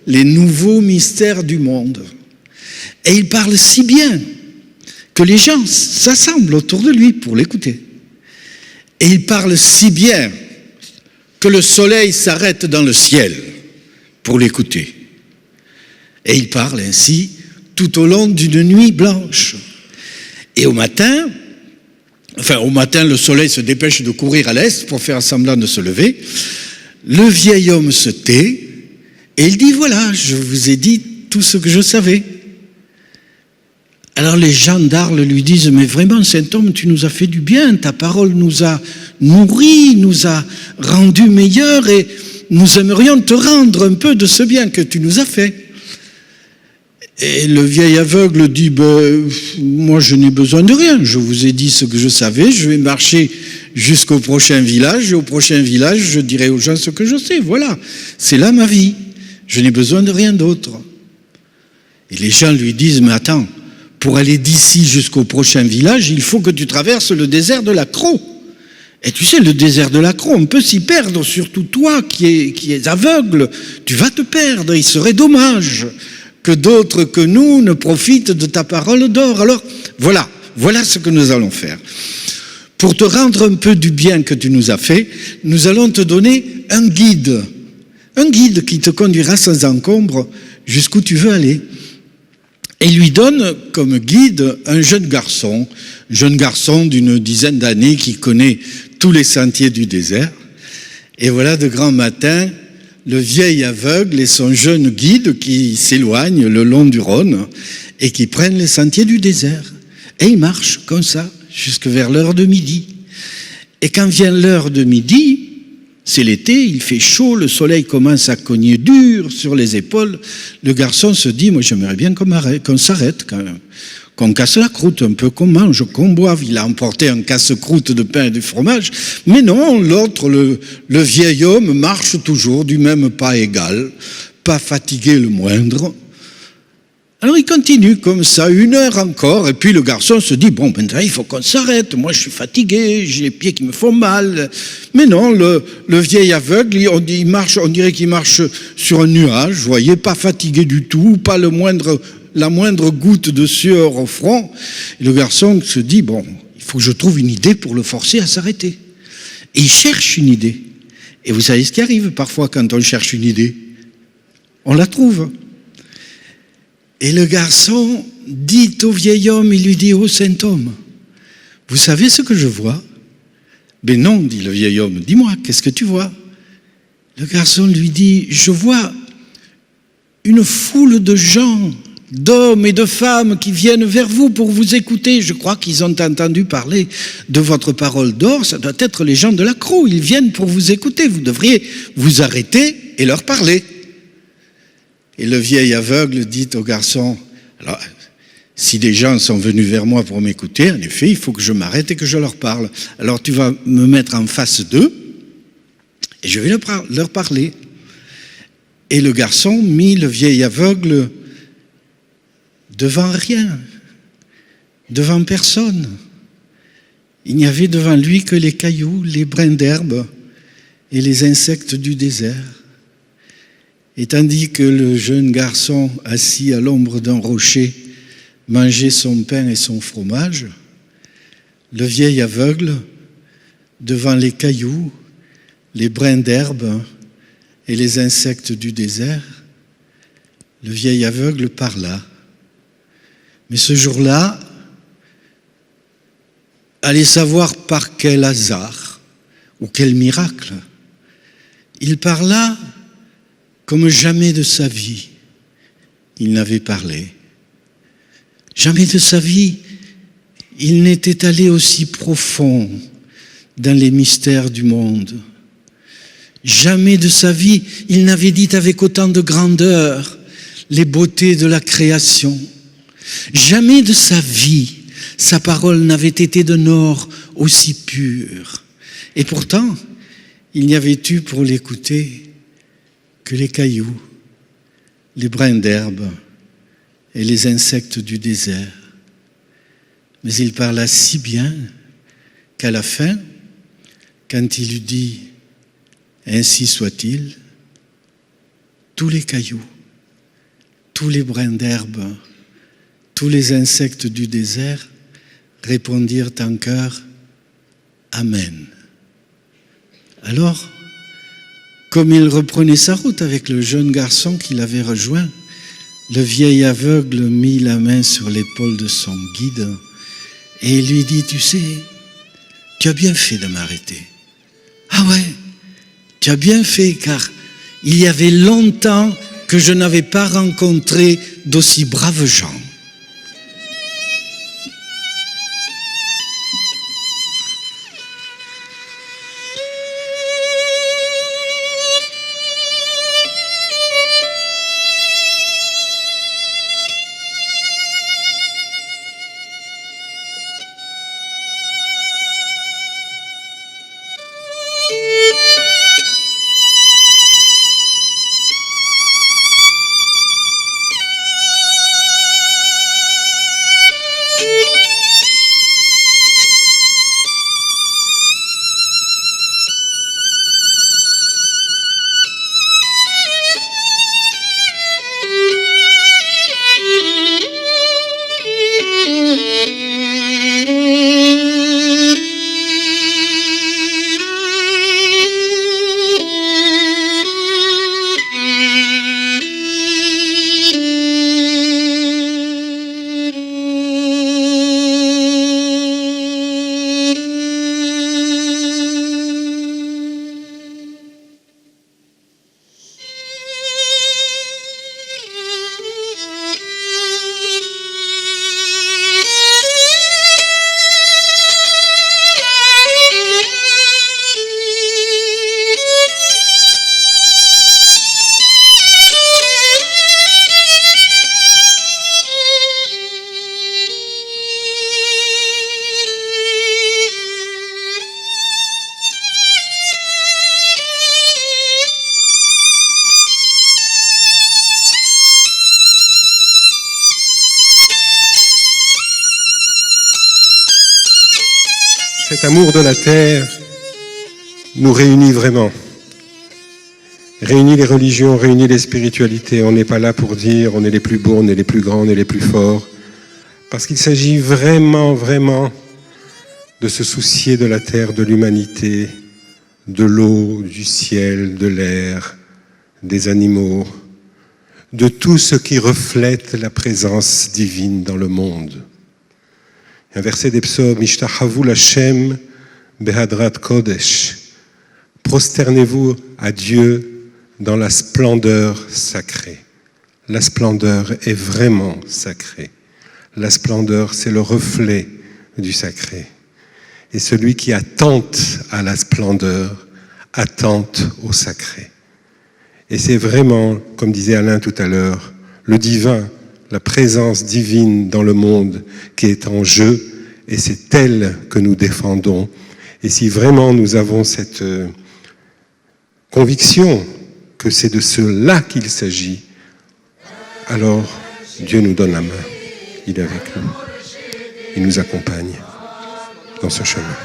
les nouveaux mystères du monde. Et il parle si bien que les gens s'assemblent autour de lui pour l'écouter. Et il parle si bien que le soleil s'arrête dans le ciel pour l'écouter. Et il parle ainsi tout au long d'une nuit blanche. Et au matin, le soleil se dépêche de courir à l'est pour faire semblant de se lever. Le vieil homme se tait et il dit, voilà, je vous ai dit tout ce que je savais. Alors les gens d'Arles lui disent, mais vraiment, saint homme, tu nous as fait du bien, ta parole nous a nourris, nous a rendus meilleurs et nous aimerions te rendre un peu de ce bien que tu nous as fait. Et le vieil aveugle dit, moi je n'ai besoin de rien, je vous ai dit ce que je savais, je vais marcher jusqu'au prochain village, et au prochain village je dirai aux gens ce que je sais, voilà, c'est là ma vie, je n'ai besoin de rien d'autre. Et les gens lui disent, mais attends, pour aller d'ici jusqu'au prochain village, il faut que tu traverses le désert de la Croix. Et tu sais, le désert de la Croix, on peut s'y perdre, surtout toi qui es aveugle, tu vas te perdre, il serait dommage que d'autres que nous ne profitent de ta parole d'or. Alors, voilà ce que nous allons faire. Pour te rendre un peu du bien que tu nous as fait, nous allons te donner un guide qui te conduira sans encombre jusqu'où tu veux aller. Et il lui donne comme guide un jeune garçon d'une dizaine d'années qui connaît tous les sentiers du désert. Et voilà, de grand matin, le vieil aveugle et son jeune guide qui s'éloignent le long du Rhône et qui prennent les sentiers du désert. Et ils marchent comme ça jusque vers l'heure de midi. Et quand vient l'heure de midi, c'est l'été, il fait chaud, le soleil commence à cogner dur sur les épaules. Le garçon se dit, moi j'aimerais bien qu'on s'arrête quand même, qu'on casse la croûte, un peu qu'on mange, qu'on boive. Il a emporté un casse-croûte de pain et de fromage. Mais non, l'autre, le vieil homme, marche toujours du même pas égal, pas fatigué le moindre. Alors il continue comme ça, 1 heure encore, et puis le garçon se dit, bon, maintenant il faut qu'on s'arrête, moi je suis fatigué, j'ai les pieds qui me font mal. Mais non, le vieil aveugle, on dirait qu'il marche sur un nuage, vous voyez, pas fatigué du tout, pas la moindre goutte de sueur au front. Et le garçon se dit, bon, il faut que je trouve une idée pour le forcer à s'arrêter. Et il cherche une idée. Et vous savez ce qui arrive parfois quand on cherche une idée? On la trouve. Et le garçon dit au vieil homme, il lui dit, ô saint homme, vous savez ce que je vois? Ben non, dit le vieil homme, dis-moi, qu'est-ce que tu vois? Le garçon lui dit, je vois une foule de gens, d'hommes et de femmes qui viennent vers vous pour vous écouter. Je crois qu'ils ont entendu parler de votre parole d'or, ça doit être les gens de la Croix, ils viennent pour vous écouter, vous devriez vous arrêter et leur parler. Et le vieil aveugle dit au garçon, alors, si des gens sont venus vers moi pour m'écouter, en effet, il faut que je m'arrête et que je leur parle. Alors tu vas me mettre en face d'eux et je vais leur parler. Et le garçon mit le vieil aveugle devant rien, devant personne. Il n'y avait devant lui que les cailloux, les brins d'herbe et les insectes du désert. Et tandis que le jeune garçon, assis à l'ombre d'un rocher, mangeait son pain et son fromage, le vieil aveugle, devant les cailloux, les brins d'herbe et les insectes du désert, le vieil aveugle parla. Mais ce jour-là, allez savoir par quel hasard ou quel miracle, il parla comme jamais de sa vie, il n'avait parlé. Jamais de sa vie, il n'était allé aussi profond dans les mystères du monde. Jamais de sa vie, il n'avait dit avec autant de grandeur les beautés de la création. Jamais de sa vie, sa parole n'avait été d'un or aussi pur. Et pourtant, il n'y avait eu pour l'écouter que les cailloux, les brins d'herbe et les insectes du désert. Mais il parla si bien qu'à la fin, quand il eut dit « Ainsi soit-il », tous les cailloux, tous les brins d'herbe, tous les insectes du désert répondirent en chœur « Amen ». Alors, comme il reprenait sa route avec le jeune garçon qui l'avait rejoint, le vieil aveugle mit la main sur l'épaule de son guide et lui dit, tu sais, tu as bien fait de m'arrêter. Ah ouais, tu as bien fait, car il y avait longtemps que je n'avais pas rencontré d'aussi braves gens. cet amour de la terre nous réunit vraiment. Réunit les religions, réunit les spiritualités. On n'est pas là pour dire on est les plus beaux, on est les plus grands, on est les plus forts. Parce qu'il s'agit vraiment, vraiment de se soucier de la terre, de l'humanité, de l'eau, du ciel, de l'air, des animaux, de tout ce qui reflète la présence divine dans le monde. Un verset des psaumes, Ishtahavu l'Hashem behadrat kodesh. Prosternez-vous à Dieu dans la splendeur sacrée. La splendeur est vraiment sacrée. La splendeur, c'est le reflet du sacré. Et celui qui attente à la splendeur, attente au sacré. Et c'est vraiment, comme disait Alain tout à l'heure, le divin, la présence divine dans le monde qui est en jeu, et c'est elle que nous défendons. Et si vraiment nous avons cette conviction que c'est de cela qu'il s'agit, alors Dieu nous donne la main. Il est avec nous. Il nous accompagne dans ce chemin.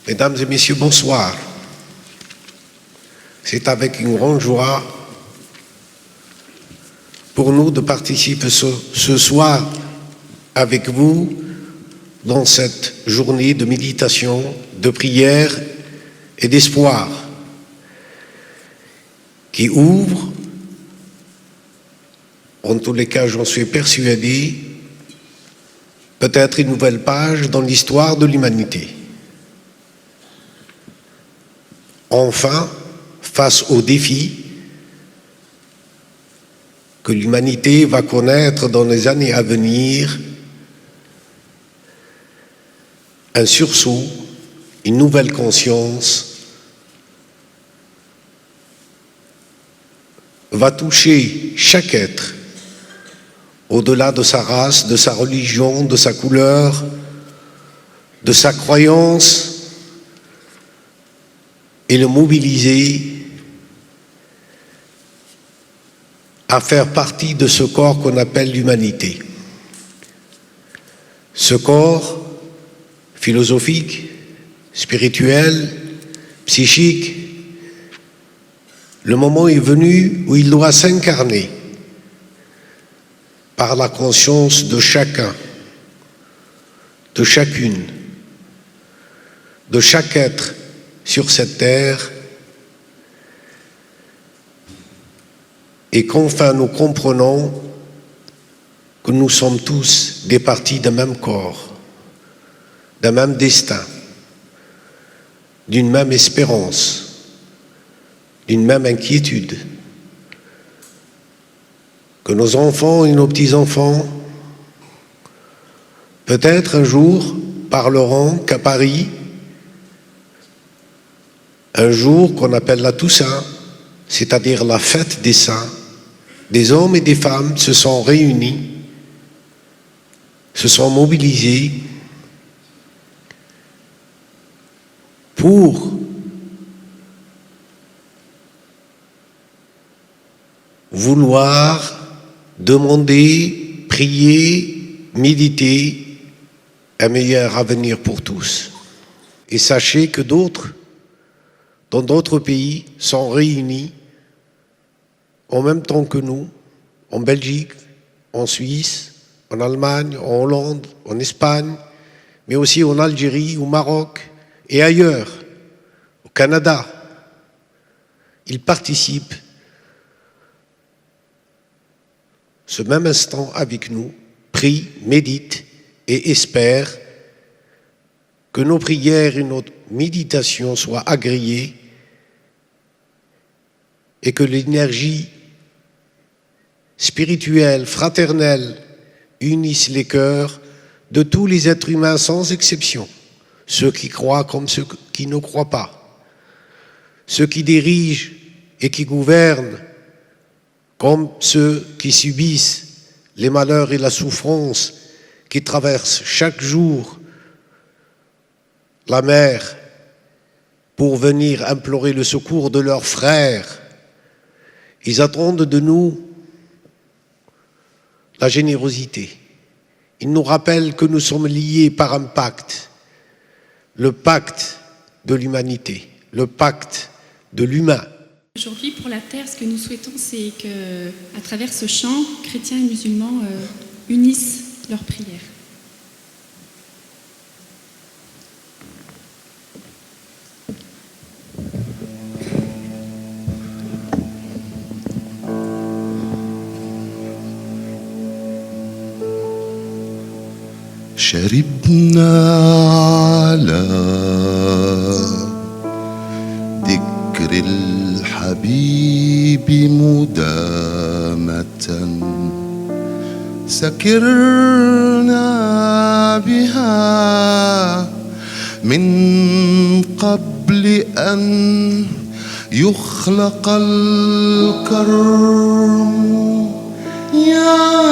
Mesdames et messieurs, bonsoir. C'est avec une grande joie pour nous de participer ce soir avec vous dans cette journée de méditation, de prière et d'espoir qui ouvre, en tous les cas j'en suis persuadé, peut-être une nouvelle page dans l'histoire de l'humanité. Enfin, face aux défis que l'humanité va connaître dans les années à venir, un sursaut, une nouvelle conscience va toucher chaque être, au-delà de sa race, de sa religion, de sa couleur, de sa croyance, et le mobiliser à faire partie de ce corps qu'on appelle l'humanité. Ce corps philosophique, spirituel, psychique, le moment est venu où il doit s'incarner par la conscience de chacun, de chacune, de chaque être sur cette terre, et qu'enfin nous comprenons que nous sommes tous des parties d'un même corps, d'un même destin, d'une même espérance, d'une même inquiétude, que nos enfants et nos petits-enfants peut-être un jour parleront qu'à Paris, un jour qu'on appelle la Toussaint, c'est-à-dire la fête des saints, des hommes et des femmes se sont réunis, se sont mobilisés pour vouloir, demander, prier, méditer un meilleur avenir pour tous. Et sachez que d'autres, dans d'autres pays, sont réunis en même temps que nous, en Belgique, en Suisse, en Allemagne, en Hollande, en Espagne, mais aussi en Algérie, au Maroc et ailleurs, au Canada. Ils participent ce même instant avec nous, prient, méditent et espèrent que nos prières et notre méditation soient agréées et que l'énergie spirituelle, fraternelle, unisse les cœurs de tous les êtres humains sans exception, ceux qui croient comme ceux qui ne croient pas, ceux qui dirigent et qui gouvernent comme ceux qui subissent les malheurs et la souffrance qui traversent chaque jour la mer pour venir implorer le secours de leurs frères. Ils attendent de nous la générosité. Ils nous rappellent que nous sommes liés par un pacte, le pacte de l'humanité, le pacte de l'humain. Aujourd'hui, pour la Terre, ce que nous souhaitons, c'est que, à travers ce chant, chrétiens et musulmans unissent leurs prières. شربنا على ذكر الحبيب مدامة سكرنا بها من قبل أن يخلق الكرم يا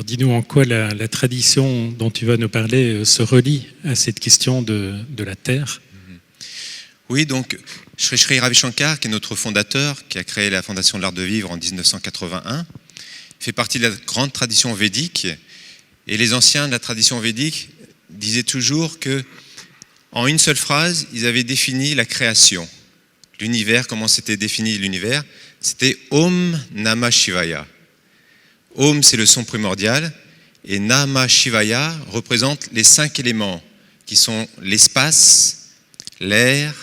Dis-nous en quoi la tradition dont tu vas nous parler se relie à cette question de la terre. Oui, donc Sri Sri Ravi Shankar, qui est notre fondateur, qui a créé la Fondation de l'Art de Vivre en 1981, fait partie de la grande tradition védique. Et les anciens de la tradition védique disaient toujours que, en une seule phrase, ils avaient défini la création. L'univers, comment c'était défini l'univers? C'était Om Namah Shivaya. Om, c'est le son primordial, et Namah Shivaya représente les 5 éléments, qui sont l'espace, l'air,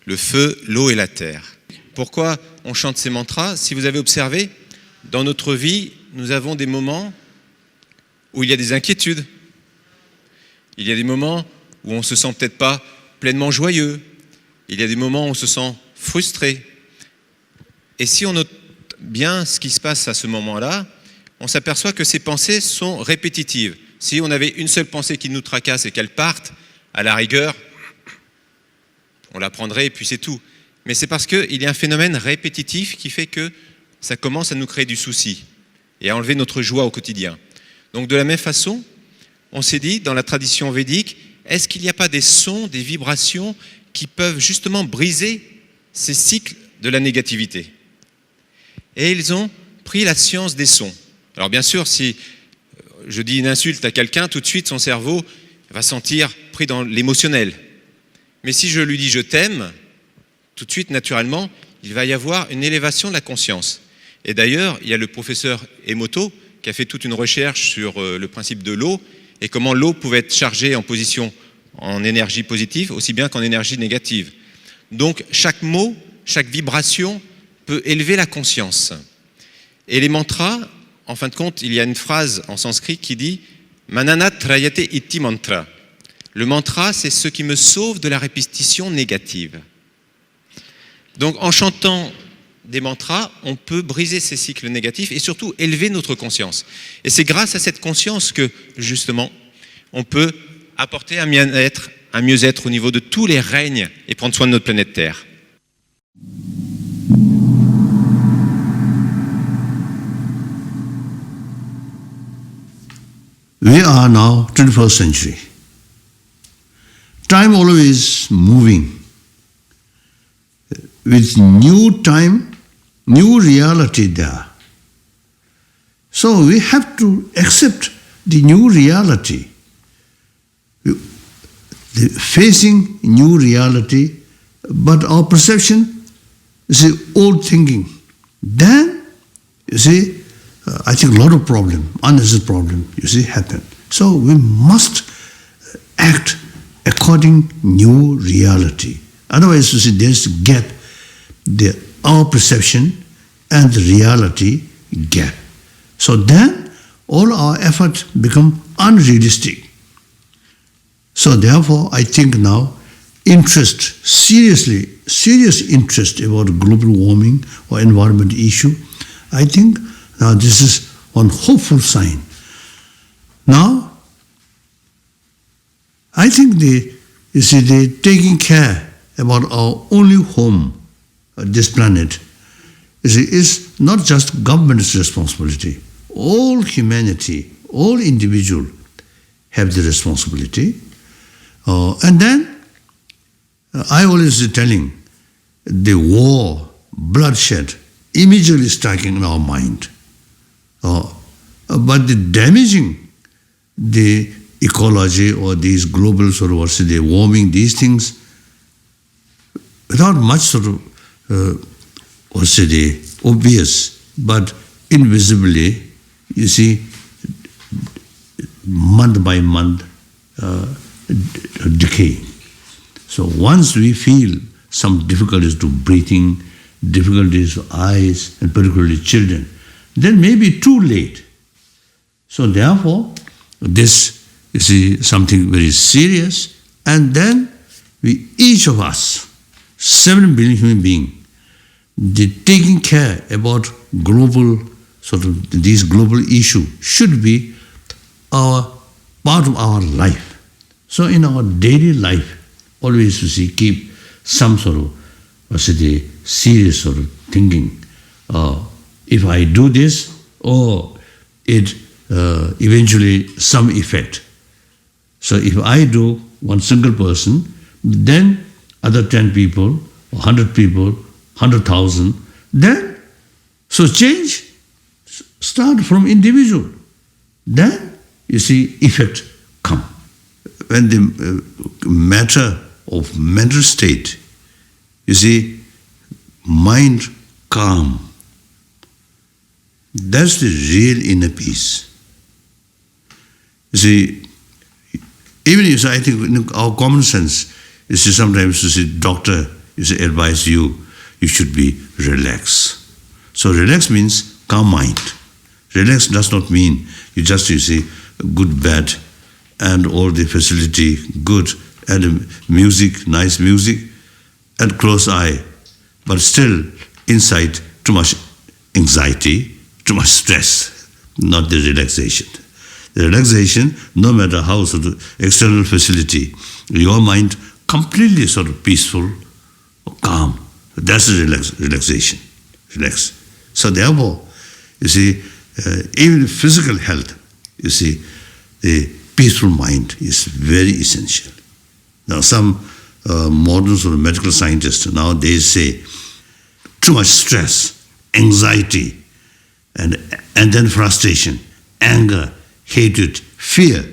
le feu, l'eau et la terre. Pourquoi on chante ces mantras? Si vous avez observé, dans notre vie, nous avons des moments où il y a des inquiétudes. Il y a des moments où on ne se sent peut-être pas pleinement joyeux. Il y a des moments où on se sent frustré. Et si on note bien ce qui se passe à ce moment-là, on s'aperçoit que ces pensées sont répétitives. Si on avait une seule pensée qui nous tracasse et qu'elle parte, à la rigueur, on la prendrait et puis c'est tout. Mais c'est parce qu'il y a un phénomène répétitif qui fait que ça commence à nous créer du souci et à enlever notre joie au quotidien. Donc de la même façon, on s'est dit, dans la tradition védique, est-ce qu'il n'y a pas des sons, des vibrations qui peuvent justement briser ces cycles de la négativité? Et ils ont pris la science des sons. Alors bien sûr, si je dis une insulte à quelqu'un, tout de suite son cerveau va se sentir pris dans l'émotionnel. Mais si je lui dis « je t'aime », tout de suite, naturellement, il va y avoir une élévation de la conscience. Et d'ailleurs, il y a le professeur Emoto qui a fait toute une recherche sur le principe de l'eau et comment l'eau pouvait être chargée en position en énergie positive aussi bien qu'en énergie négative. Donc chaque mot, chaque vibration peut élever la conscience. Et les mantras, en fin de compte, il y a une phrase en sanskrit qui dit « Manana trayate iti mantra ». Le mantra, c'est ce qui me sauve de la répétition négative. Donc en chantant des mantras, on peut briser ces cycles négatifs et surtout élever notre conscience. Et c'est grâce à cette conscience que, justement, on peut apporter un mieux-être au niveau de tous les règnes et prendre soin de notre planète Terre. We are now 21st century. Time always moving. With new time, new reality there. So we have to accept the new reality. Facing new reality, but our perception is old thinking. Then, you see, I think a lot of problem, unnecessary problem, you see, happen. So we must act according new reality. Otherwise, you see, there's a gap. Our perception and the reality gap. So then all our efforts become unrealistic. So therefore I think now serious interest about global warming or environment issue, I think now this is one hopeful sign. Now I think they taking care about our only home, this planet, is not just government's responsibility. All humanity, all individuals have the responsibility. And then, I always telling, the war, bloodshed, immediately striking in our mind. But the damaging the ecology or these global sort of, what's the warming, these things, without much sort of obvious, but invisibly, you see, month by month, decay. So once we feel some difficulties to breathing, difficulties to eyes, and particularly children, then maybe too late. So therefore, this is something very serious, and then each of us, 7 billion human beings, taking care about global these global issues should be part of our life. So in our daily life, always keep some sort of serious sort of thinking. If I do this, it eventually some effect. So if I do one single person, then other 10 people, 100 people, 100,000, then, so change start from individual. Then, you see, effect come. When the matter of mental state, you see, mind calm, that's the real inner peace. You see, even if I think in our common sense, you see, sometimes you see, doctor, you say, advise you should be relaxed. So relax means calm mind. Relax does not mean you see, good bed and all the facility good and music, nice music and close eye, but still inside too much anxiety, too much stress, not the relaxation. The relaxation, no matter how sort of external facility, your mind completely sort of peaceful, or calm. That's the relaxation. Relax. So therefore, you see, even physical health, you see, the peaceful mind is very essential. Now some modern sort of medical scientists, now they say too much stress, anxiety, and then frustration, anger, hatred, fear,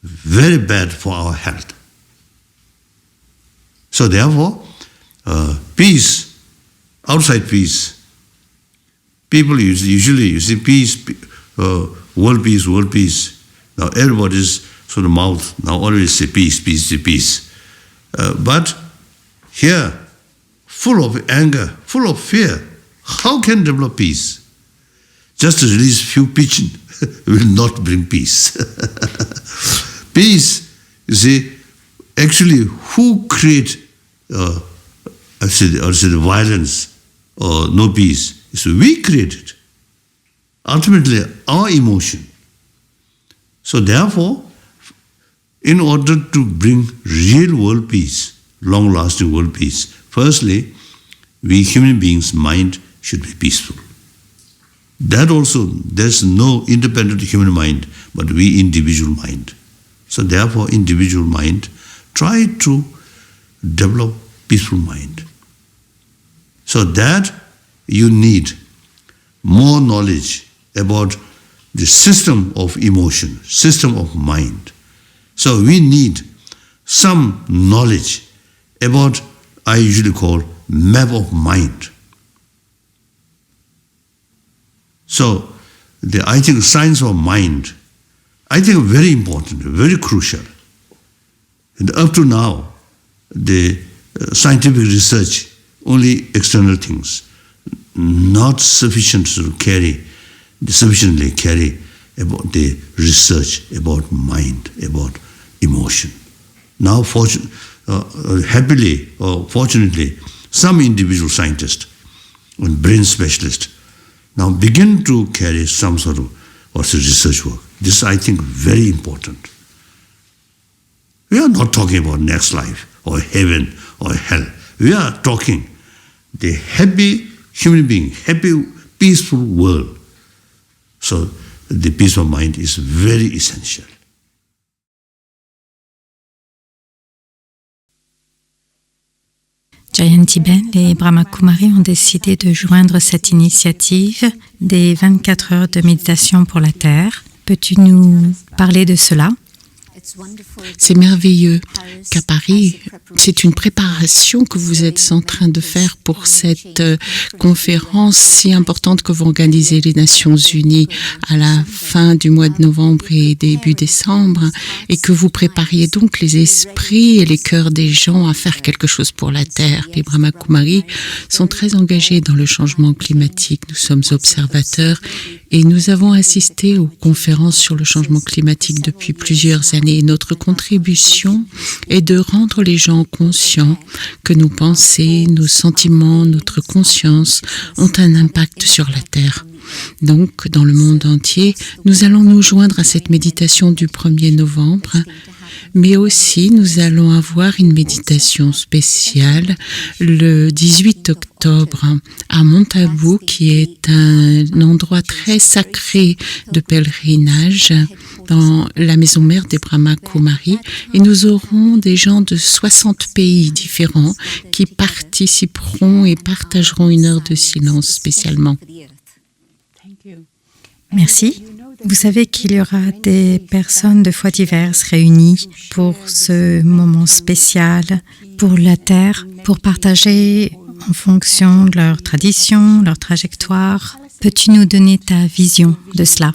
very bad for our health. So therefore, peace, outside peace, people usually you see peace, world peace. Now everybody's sort of mouth now always say peace, peace, peace. But here, full of anger, full of fear, how can develop peace? Just to release few pigeons will not bring peace. Peace, you see, actually who create the violence or no peace? So we create it. Ultimately, our emotion. So therefore, in order to bring real world peace, long-lasting world peace, firstly, we human beings' mind should be peaceful. That also, there's no independent human mind, but we individual mind. So therefore, individual mind, try to develop peaceful mind. So that you need more knowledge about the system of emotion, system of mind. So we need some knowledge about, I usually call, map of mind. So I think science of mind, I think very important, very crucial. And up to now, the scientific research, only external things, not sufficient to sufficiently carry about the research about mind, about emotion. Now, happily or fortunately, some individual scientists and brain specialists now begin to carry some sort of research work. This, I think, very important. We are not talking about next life or heaven or hell. We are talking the happy human being, happy, peaceful world. So the peace of mind is very essential. Jayanti Ben et Brahma Kumari ont décidé de joindre cette initiative des 24 heures de méditation pour la Terre. Peux-tu nous parler de cela? C'est merveilleux qu'à Paris, c'est une préparation que vous êtes en train de faire pour cette conférence si importante que vont organiser les Nations Unies à la fin du mois de novembre et début décembre, et que vous prépariez donc les esprits et les cœurs des gens à faire quelque chose pour la Terre. Les Brahma Kumaris sont très engagés dans le changement climatique. Nous sommes observateurs et nous avons assisté aux conférences sur le changement climatique depuis plusieurs années. Et notre contribution est de rendre les gens conscients que nos pensées, nos sentiments, notre conscience ont un impact sur la Terre. Donc, dans le monde entier, nous allons nous joindre à cette méditation du 1er novembre, mais aussi nous allons avoir une méditation spéciale le 18 octobre à Montabou, qui est un endroit très sacré de pèlerinage dans la maison mère des Brahma Kumaris, et nous aurons des gens de 60 pays différents qui participeront et partageront une heure de silence spécialement. Merci. Vous savez qu'il y aura des personnes de foi diverses réunies pour ce moment spécial pour la Terre, pour partager en fonction de leur tradition, leur trajectoire. Peux-tu nous donner ta vision de cela?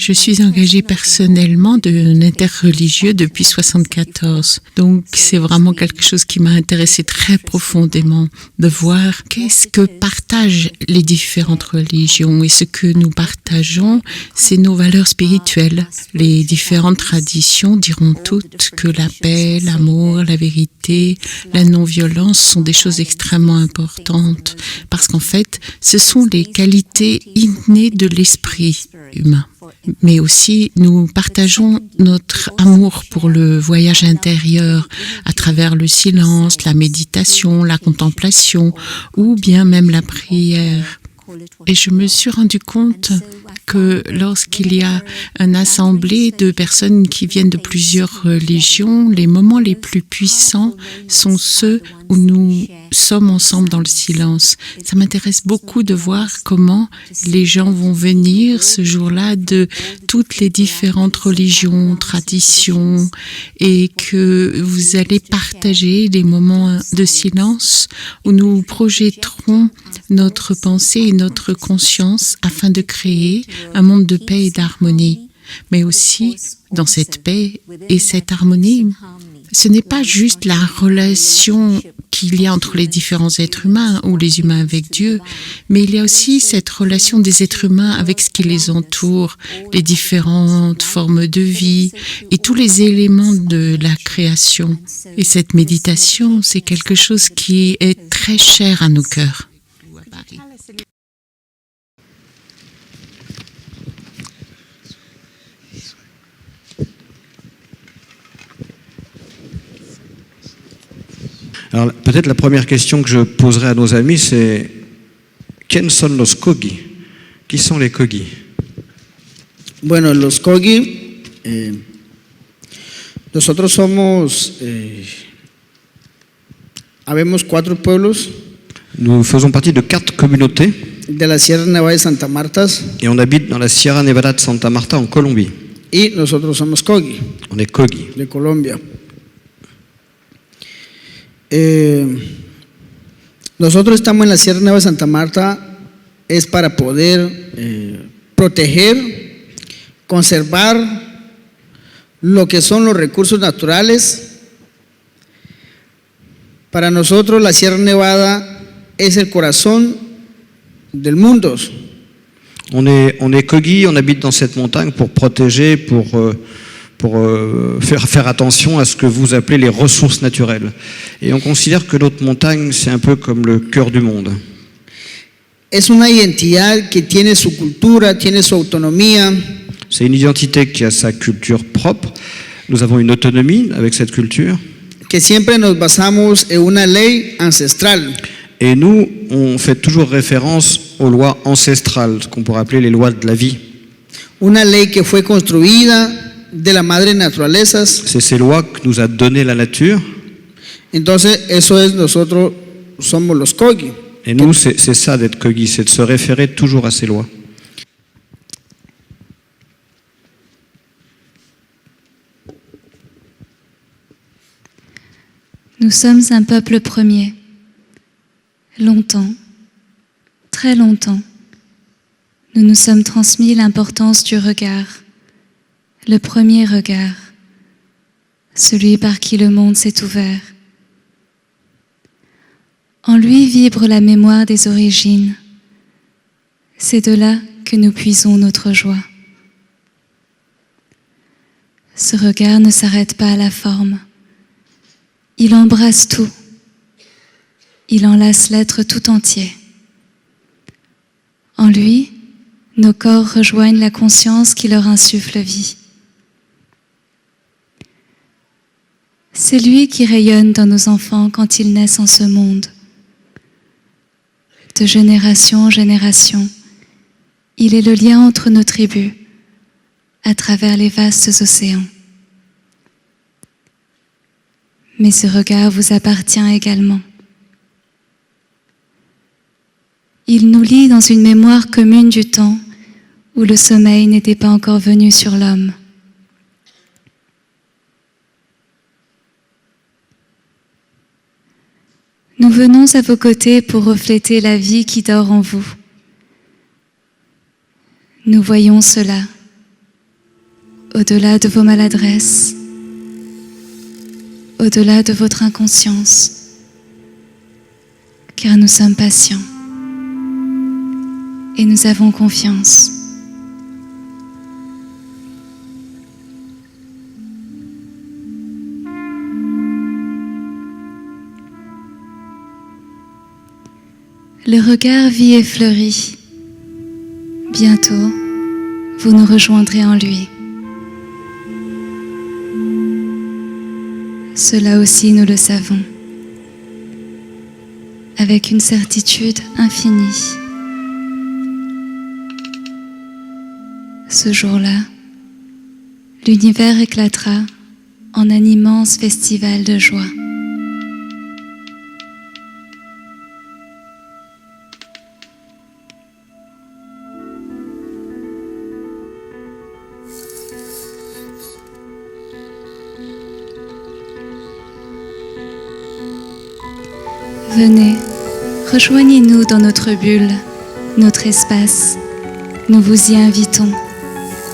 Je suis engagée personnellement d'un interreligieux depuis 1974. Donc c'est vraiment quelque chose qui m'a intéressée très profondément, de voir qu'est-ce que partagent les différentes religions. Et ce que nous partageons, c'est nos valeurs spirituelles. Les différentes traditions diront toutes que la paix, l'amour, la vérité, la non-violence sont des choses extrêmement importantes. Parce qu'en fait, ce sont les qualités innées de l'esprit humain. Mais aussi, nous partageons notre amour pour le voyage intérieur à travers le silence, la méditation, la contemplation ou bien même la prière. Et je me suis rendu compte que lorsqu'il y a une assemblée de personnes qui viennent de plusieurs religions, les moments les plus puissants sont ceux où nous sommes ensemble dans le silence. Ça m'intéresse beaucoup de voir comment les gens vont venir ce jour-là de toutes les différentes religions, traditions, et que vous allez partager des moments de silence où nous projetterons notre pensée et notre conscience afin de créer un monde de paix et d'harmonie. Mais aussi, dans cette paix et cette harmonie, ce n'est pas juste la relation qu'il y a entre les différents êtres humains ou les humains avec Dieu, mais il y a aussi cette relation des êtres humains avec ce qui les entoure, les différentes formes de vie et tous les éléments de la création. Et cette méditation, c'est quelque chose qui est très cher à nos cœurs. Alors, peut-être la première question que je poserai à nos amis, c'est ¿Quién son los Kogi? Qui sont les Kogi? Bueno, los Kogi, nosotros somos, habemos 4 pueblos. Nous faisons partie de 4 communautés. De la Sierra Nevada de Santa Marta. Et on habite dans la Sierra Nevada de Santa Marta en Colombie. Y nosotros somos Kogi. On est Kogi. De Colombia. Nosotros estamos en la Sierra Nevada de Santa Marta es para poder proteger, conservar lo que son los recursos naturales. Para nosotros la Sierra Nevada es el corazón del mundo. On est Kogi, on habite dans cette montagne pour protéger, pour faire attention à ce que vous appelez les ressources naturelles. Et on considère que notre montagne, c'est un peu comme le cœur du monde. Es una identidad que tiene su cultura, tiene su autonomía. C'est une identité qui a sa culture propre. Nous avons une autonomie avec cette culture. Que siempre nos basamos en una ley ancestral. Et nous, on fait toujours référence aux lois ancestrales, ce qu'on pourrait appeler les lois de la vie. Una ley que fue construida de la madre naturalezas. C'est ces lois que nous a donné la nature. Entonces, eso es nosotros somos los Kogi. Et nous, c'est ça d'être Kogi, c'est de se référer toujours à ces lois. Nous sommes un peuple premier. Longtemps, très longtemps, nous nous sommes transmis l'importance du regard, le premier regard, celui par qui le monde s'est ouvert. En lui vibre la mémoire des origines. C'est de là que nous puisons notre joie. Ce regard ne s'arrête pas à la forme. Il embrasse tout. Il enlace l'être tout entier. En lui, nos corps rejoignent la conscience qui leur insuffle vie. C'est lui qui rayonne dans nos enfants quand ils naissent en ce monde. De génération en génération, il est le lien entre nos tribus, à travers les vastes océans. Mais ce regard vous appartient également. Il nous lie dans une mémoire commune du temps où le sommeil n'était pas encore venu sur l'homme. Nous venons à vos côtés pour refléter la vie qui dort en vous. Nous voyons cela, au-delà de vos maladresses, au-delà de votre inconscience, car nous sommes patients et nous avons confiance. Le regard vit et fleurit. Bientôt, vous nous rejoindrez en lui. Cela aussi, nous le savons, avec une certitude infinie. Ce jour-là, l'univers éclatera en un immense festival de joie. Venez, rejoignez-nous dans notre bulle, notre espace. Nous vous y invitons,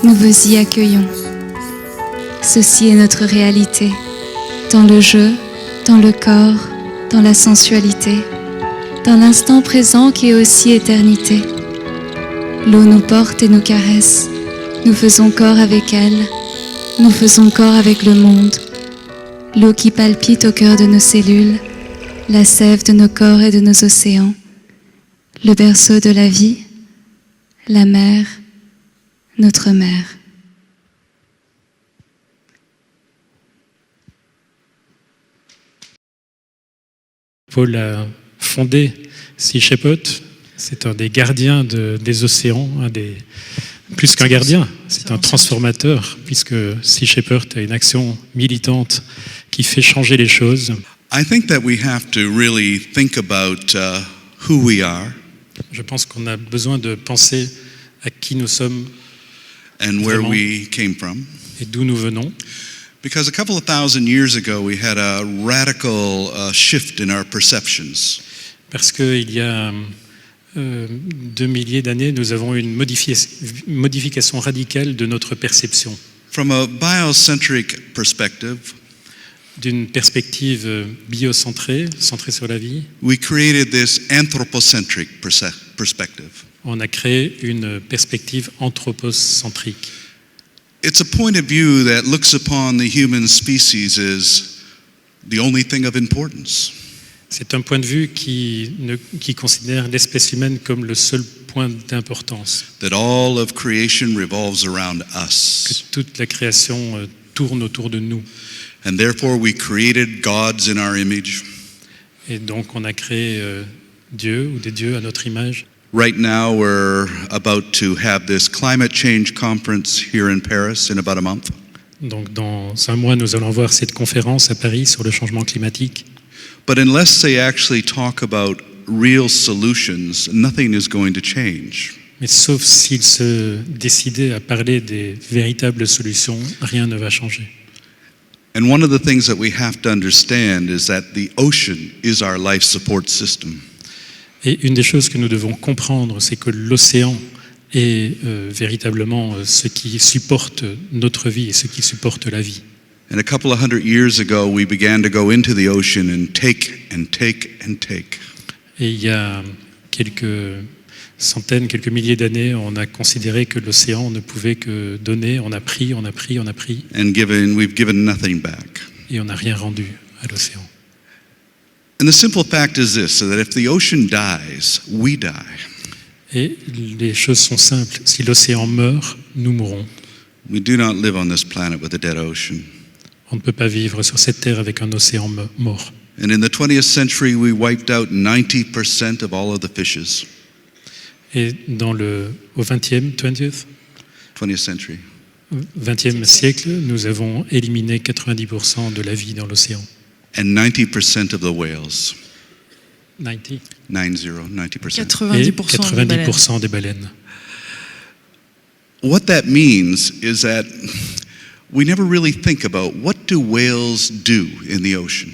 nous vous y accueillons. Ceci est notre réalité, dans le jeu, dans le corps, dans la sensualité, dans l'instant présent qui est aussi éternité. L'eau nous porte et nous caresse, nous faisons corps avec elle, nous faisons corps avec le monde. L'eau qui palpite au cœur de nos cellules, la sève de nos corps et de nos océans, le berceau de la vie, la mer, notre mère. Paul a fondé Sea Shepherd, c'est un des gardiens des océans, plus qu'un gardien, c'est un transformateur, puisque Sea Shepherd a une action militante qui fait changer les choses. I think that we have to really think about who we are. Je pense qu'on a besoin de penser à qui nous sommes and where we came from. Et d'où nous venons. Because a couple of thousand years ago, we had a radical shift in our perceptions. Parce qu'il y a 2 milliers d'années, nous avons une modification radicale de notre perception. From a biocentric perspective, d'une perspective biocentrée, centrée sur la vie, we created this anthropocentric perspective. On a créé une perspective anthropocentrique. It's a point of view that looks upon the human species as the only thing of importance. C'est un point de vue qui considère l'espèce humaine comme le seul point d'importance. That all of creation revolves around us. Que toute la création tourne autour de nous. And therefore we created gods in our image. Et donc on a créé Dieu ou des dieux à notre image. Right now we're about to have this climate change conference here in Paris in about a month. Donc dans un mois nous allons voir cette conférence à Paris sur le changement climatique. But unless they actually talk about real solutions, nothing is going to change. Mais sauf s'ils se décidaient à parler des véritables solutions, rien ne va changer. And one of the things that we have to understand is that the ocean is our life support system. Et une des choses que nous devons comprendre, c'est que l'océan est véritablement ce qui supporte notre vie et ce qui supporte la vie. And a couple of hundred years ago, we began to go into the ocean and take and take and take. Et il y a quelques centaines, quelques milliers d'années, on a considéré que l'océan ne pouvait que donner. On a pris, on a pris, on a pris. And we've given nothing back. Et on n'a rien rendu à l'océan. And the simple fact is this, so that if the ocean dies, we die. Et les choses sont simples. Si l'océan meurt, nous mourrons. We do not live on this planet with a dead ocean. On ne peut pas vivre sur cette terre avec un océan mort. And in the 20th century, we wiped out 90% of all of the fishes. Et au 20e century. 20e siècle, nous avons éliminé 90% de la vie dans l'océan. And 90% of the whales. 90%. 90%. Et 90% des baleines. What that means is that we never really think about what do whales do in the ocean.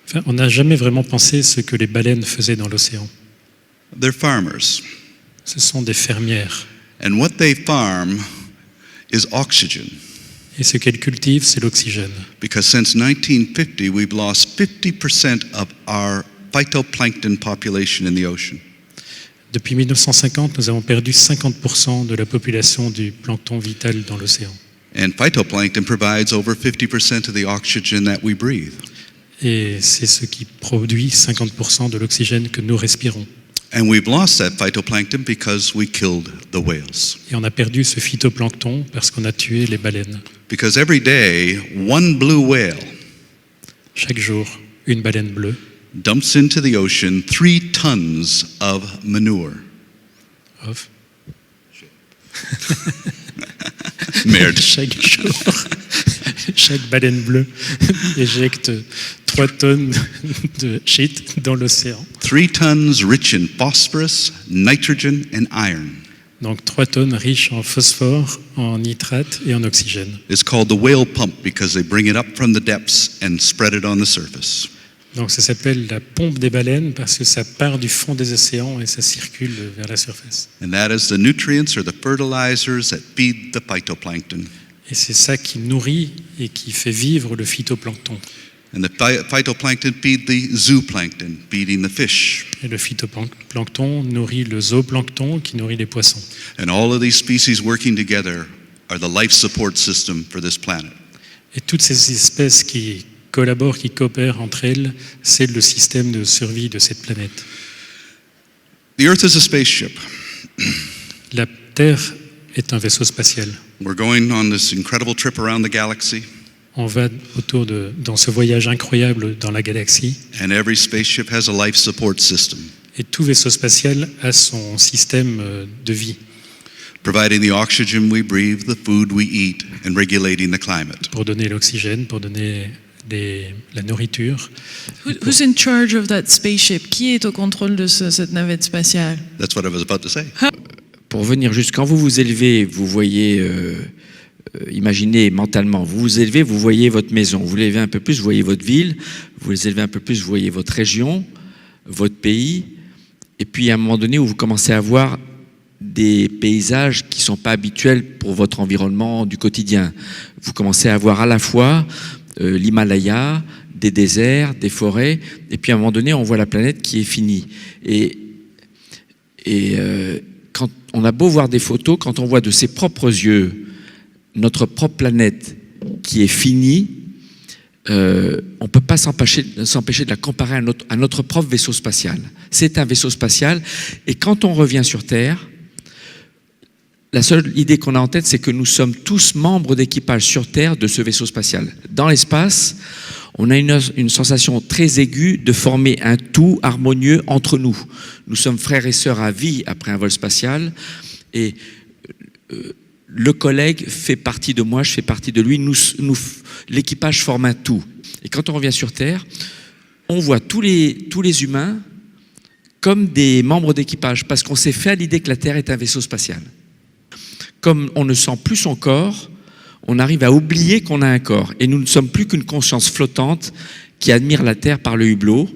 Enfin, on n'a jamais vraiment pensé ce que les baleines faisaient dans l'océan. They're farmers. Ce sont des fermières. And what they farm is oxygen. Et ce qu'elle cultive, c'est l'oxygène. Because since 1950, we've lost 50% of our phytoplankton population in the ocean. Depuis 1950, nous avons perdu 50% de la population du plancton vital dans l'océan. And phytoplankton provides over 50% of the oxygen that we breathe. Et c'est ce qui produit 50% de l'oxygène que nous respirons. And we've lost that phytoplankton because we killed the whales. Et on a perdu ce phytoplancton parce qu'on a tué les baleines. Because every day, one blue whale Chaque jour, une baleine bleue dumps into the ocean 3 tons of manure. Of Merde. Chaque jour, chaque baleine bleue éjecte 3 tonnes de shit dans l'océan. 3 tons rich in phosphorus, nitrogen, and iron. Donc 3 tonnes riches en phosphore, en nitrate et en oxygène. It's called the whale pump because they bring it up from the depths and spread it on the surface. Donc ça s'appelle la pompe des baleines parce que ça part du fond des océans et ça circule vers la surface. And that is the nutrients or the fertilizers that feed the phytoplankton. Et c'est ça qui nourrit et qui fait vivre le phytoplancton. And the phytoplankton feed the zooplankton, feeding the fish. Et le phytoplancton nourrit le zooplancton qui nourrit les poissons. And all of these species working together are the life support system for this planet. Et toutes ces espèces qui collaborent, qui coopèrent entre elles, c'est le système de survie de cette planète. The Earth is a spaceship. La Terre est un vaisseau spatial. We're going on this incredible trip around the galaxy. On va dans ce voyage incroyable dans la galaxie. And every spaceship has a life support system. Et tout vaisseau spatial a son système de vie. Providing the oxygen we breathe, the food we eat, and regulating the climate. Pour donner l'oxygène, pour donner la nourriture. Who's in charge of that spaceship? Qui est au contrôle de cette navette spatiale? That's what I was about to say. Pour venir juste, quand vous vous élevez, vous voyez, imaginez mentalement, vous vous élevez, vous voyez votre maison, vous l'élevez un peu plus, vous voyez votre ville, vous les élevez un peu plus, vous voyez votre région, votre pays, et puis à un moment donné où vous commencez à voir des paysages qui ne sont pas habituels pour votre environnement du quotidien. Vous commencez à voir à la fois l'Himalaya, des déserts, des forêts, et puis à un moment donné, on voit la planète qui est finie. Et quand on a beau voir des photos, quand on voit de ses propres yeux notre propre planète qui est finie, on ne peut pas s'empêcher de la comparer à notre propre vaisseau spatial. C'est un vaisseau spatial, et quand on revient sur Terre, la seule idée qu'on a en tête, c'est que nous sommes tous membres d'équipage sur Terre de ce vaisseau spatial. Dans l'espace, on a une sensation très aiguë de former un tout harmonieux entre nous. Nous sommes frères et sœurs à vie après un vol spatial, et le collègue fait partie de moi, je fais partie de lui, l'équipage forme un tout. Et quand on revient sur Terre, on voit tous les humains comme des membres d'équipage, parce qu'on s'est fait à l'idée que la Terre est un vaisseau spatial. Comme on ne sent plus son corps, on arrive à oublier qu'on a un corps. Et nous ne sommes plus qu'une conscience flottante qui admire la Terre par le hublot.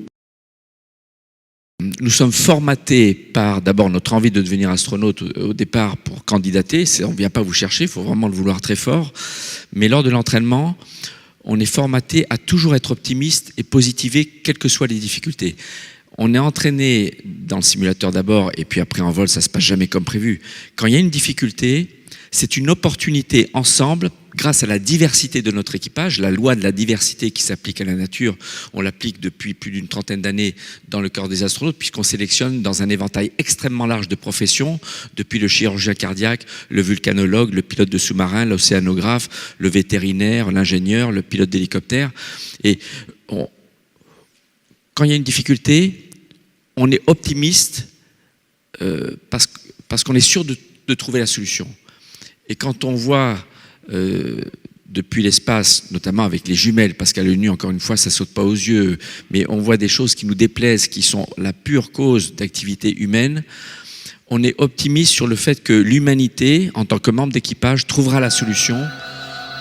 Nous sommes formatés par d'abord notre envie de devenir astronaute au départ pour candidater. On ne vient pas vous chercher, il faut vraiment le vouloir très fort. Mais lors de l'entraînement, on est formaté à toujours être optimiste et positiver quelles que soient les difficultés. On est entraîné dans le simulateur d'abord, et puis après en vol, ça ne se passe jamais comme prévu. Quand il y a une difficulté, c'est une opportunité ensemble, grâce à la diversité de notre équipage, la loi de la diversité qui s'applique à la nature, on l'applique depuis plus d'une trentaine d'années dans le corps des astronautes, puisqu'on sélectionne dans un éventail extrêmement large de professions, depuis le chirurgien cardiaque, le vulcanologue, le pilote de sous-marin, l'océanographe, le vétérinaire, l'ingénieur, le pilote d'hélicoptère. Et quand il y a une difficulté, on est optimiste parce qu'on est sûr de trouver la solution. Et quand on voit depuis l'espace, notamment avec les jumelles, parce qu'à l'œil nu, encore une fois, ça ne saute pas aux yeux, mais on voit des choses qui nous déplaisent, qui sont la pure cause d'activité humaine, on est optimiste sur le fait que l'humanité, en tant que membre d'équipage, trouvera la solution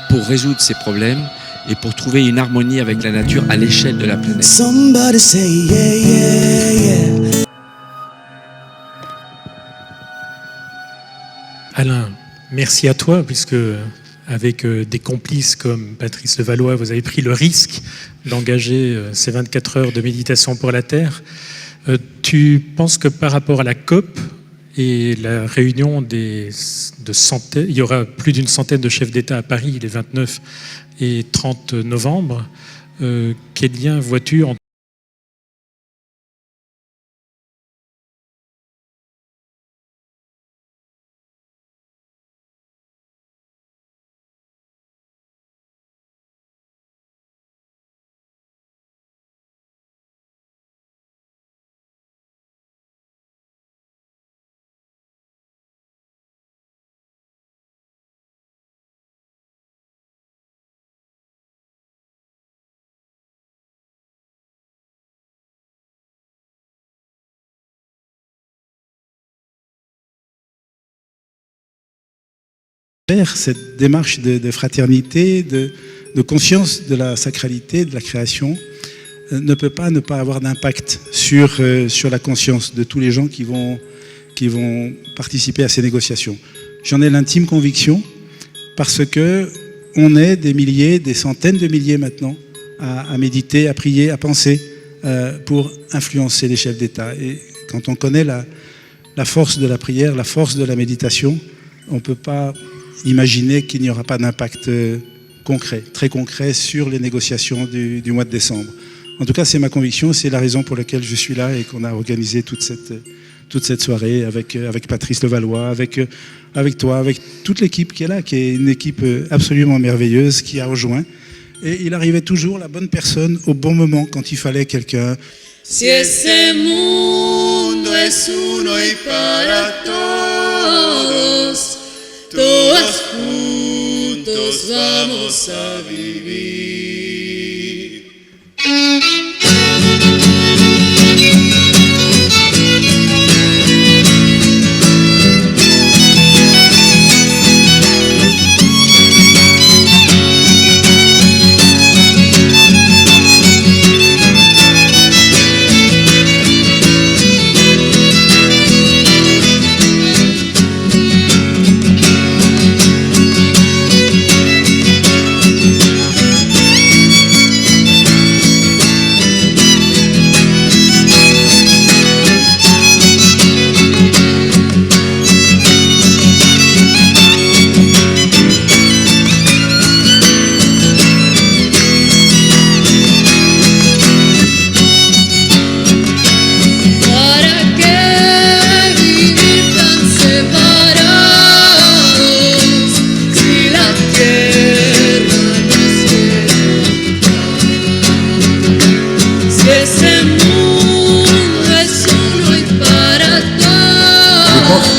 pour résoudre ces problèmes et pour trouver une harmonie avec la nature à l'échelle de la planète. Somebody say yeah, yeah, yeah. Alain, Merci à toi, puisque avec des complices comme Patrice Levallois, vous avez pris le risque d'engager ces 24 heures de méditation pour la Terre. Tu penses que par rapport à la COP et la réunion il y aura plus d'une centaine de chefs d'État à Paris les 29 et 30 novembre, quel lien vois-tu entre cette démarche de fraternité, de conscience de la sacralité, de la création, ne peut pas ne pas avoir d'impact sur la conscience de tous les gens qui vont participer à ces négociations. J'en ai l'intime conviction parce que on est des milliers, des centaines de milliers maintenant à méditer, à prier, à penser pour influencer les chefs d'État. Et quand on connaît la force de la prière, la force de la méditation, on ne peut pas imaginer qu'il n'y aura pas d'impact concret, très concret sur les négociations du mois de décembre. En tout cas, c'est ma conviction, c'est la raison pour laquelle je suis là et qu'on a organisé toute cette soirée avec Patrice Levallois, avec toi, avec toute l'équipe qui est là, qui est une équipe absolument merveilleuse, qui a rejoint. Et il arrivait toujours la bonne personne au bon moment quand il fallait quelqu'un. Si ese mundo es uno y para todos, todos juntos vamos a vivir.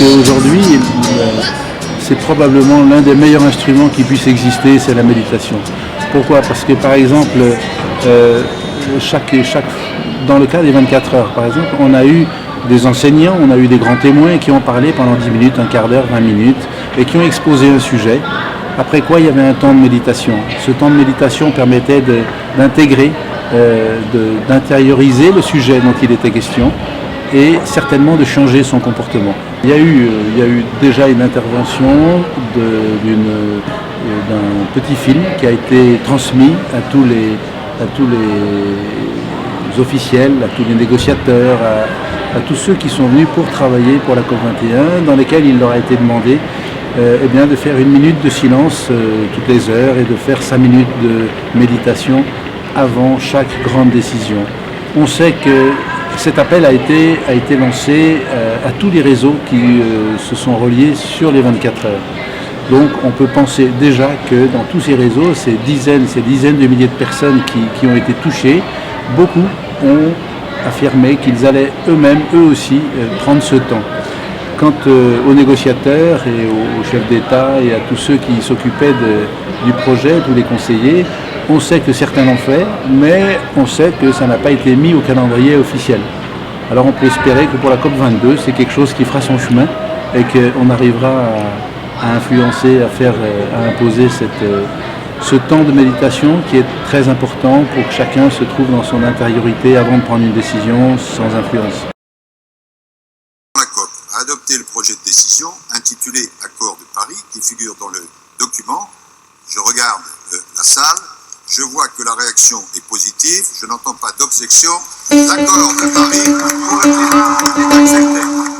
Aujourd'hui, c'est probablement l'un des meilleurs instruments qui puisse exister, c'est la méditation. Pourquoi? Parce que par exemple, dans le cas des 24 heures, par exemple, on a eu des enseignants, on a eu des grands témoins qui ont parlé pendant 10 minutes, un quart d'heure, 20 minutes, et qui ont exposé un sujet. Après quoi, il y avait un temps de méditation. Ce temps de méditation permettait d'intégrer, d'intérioriser le sujet dont il était question, et certainement de changer son comportement. Il y a eu déjà une intervention d'un petit film qui a été transmis à tous les officiels, à tous les négociateurs, à tous ceux qui sont venus pour travailler pour la COP21, dans lesquels il leur a été demandé de faire 1 minute de silence toutes les heures et de faire 5 minutes de méditation avant chaque grande décision. On sait que cet appel a été lancé à tous les réseaux qui se sont reliés sur les 24 heures. Donc on peut penser déjà que dans tous ces réseaux, ces dizaines de milliers de personnes qui ont été touchées, beaucoup ont affirmé qu'ils allaient eux aussi, prendre ce temps. Quant aux négociateurs et aux chefs d'État et à tous ceux qui s'occupaient du projet, tous les conseillers, on sait que certains l'ont fait, mais on sait que ça n'a pas été mis au calendrier officiel. Alors on peut espérer que pour la COP22, c'est quelque chose qui fera son chemin et qu'on arrivera à influencer, à imposer ce temps de méditation qui est très important pour que chacun se trouve dans son intériorité avant de prendre une décision sans influence. La COP a adopter le projet de décision intitulé Accord de Paris qui figure dans le document. Je regarde la salle, je vois que la réaction est positive, je n'entends pas d'objection. L'accord de Paris pour le climat est accepté.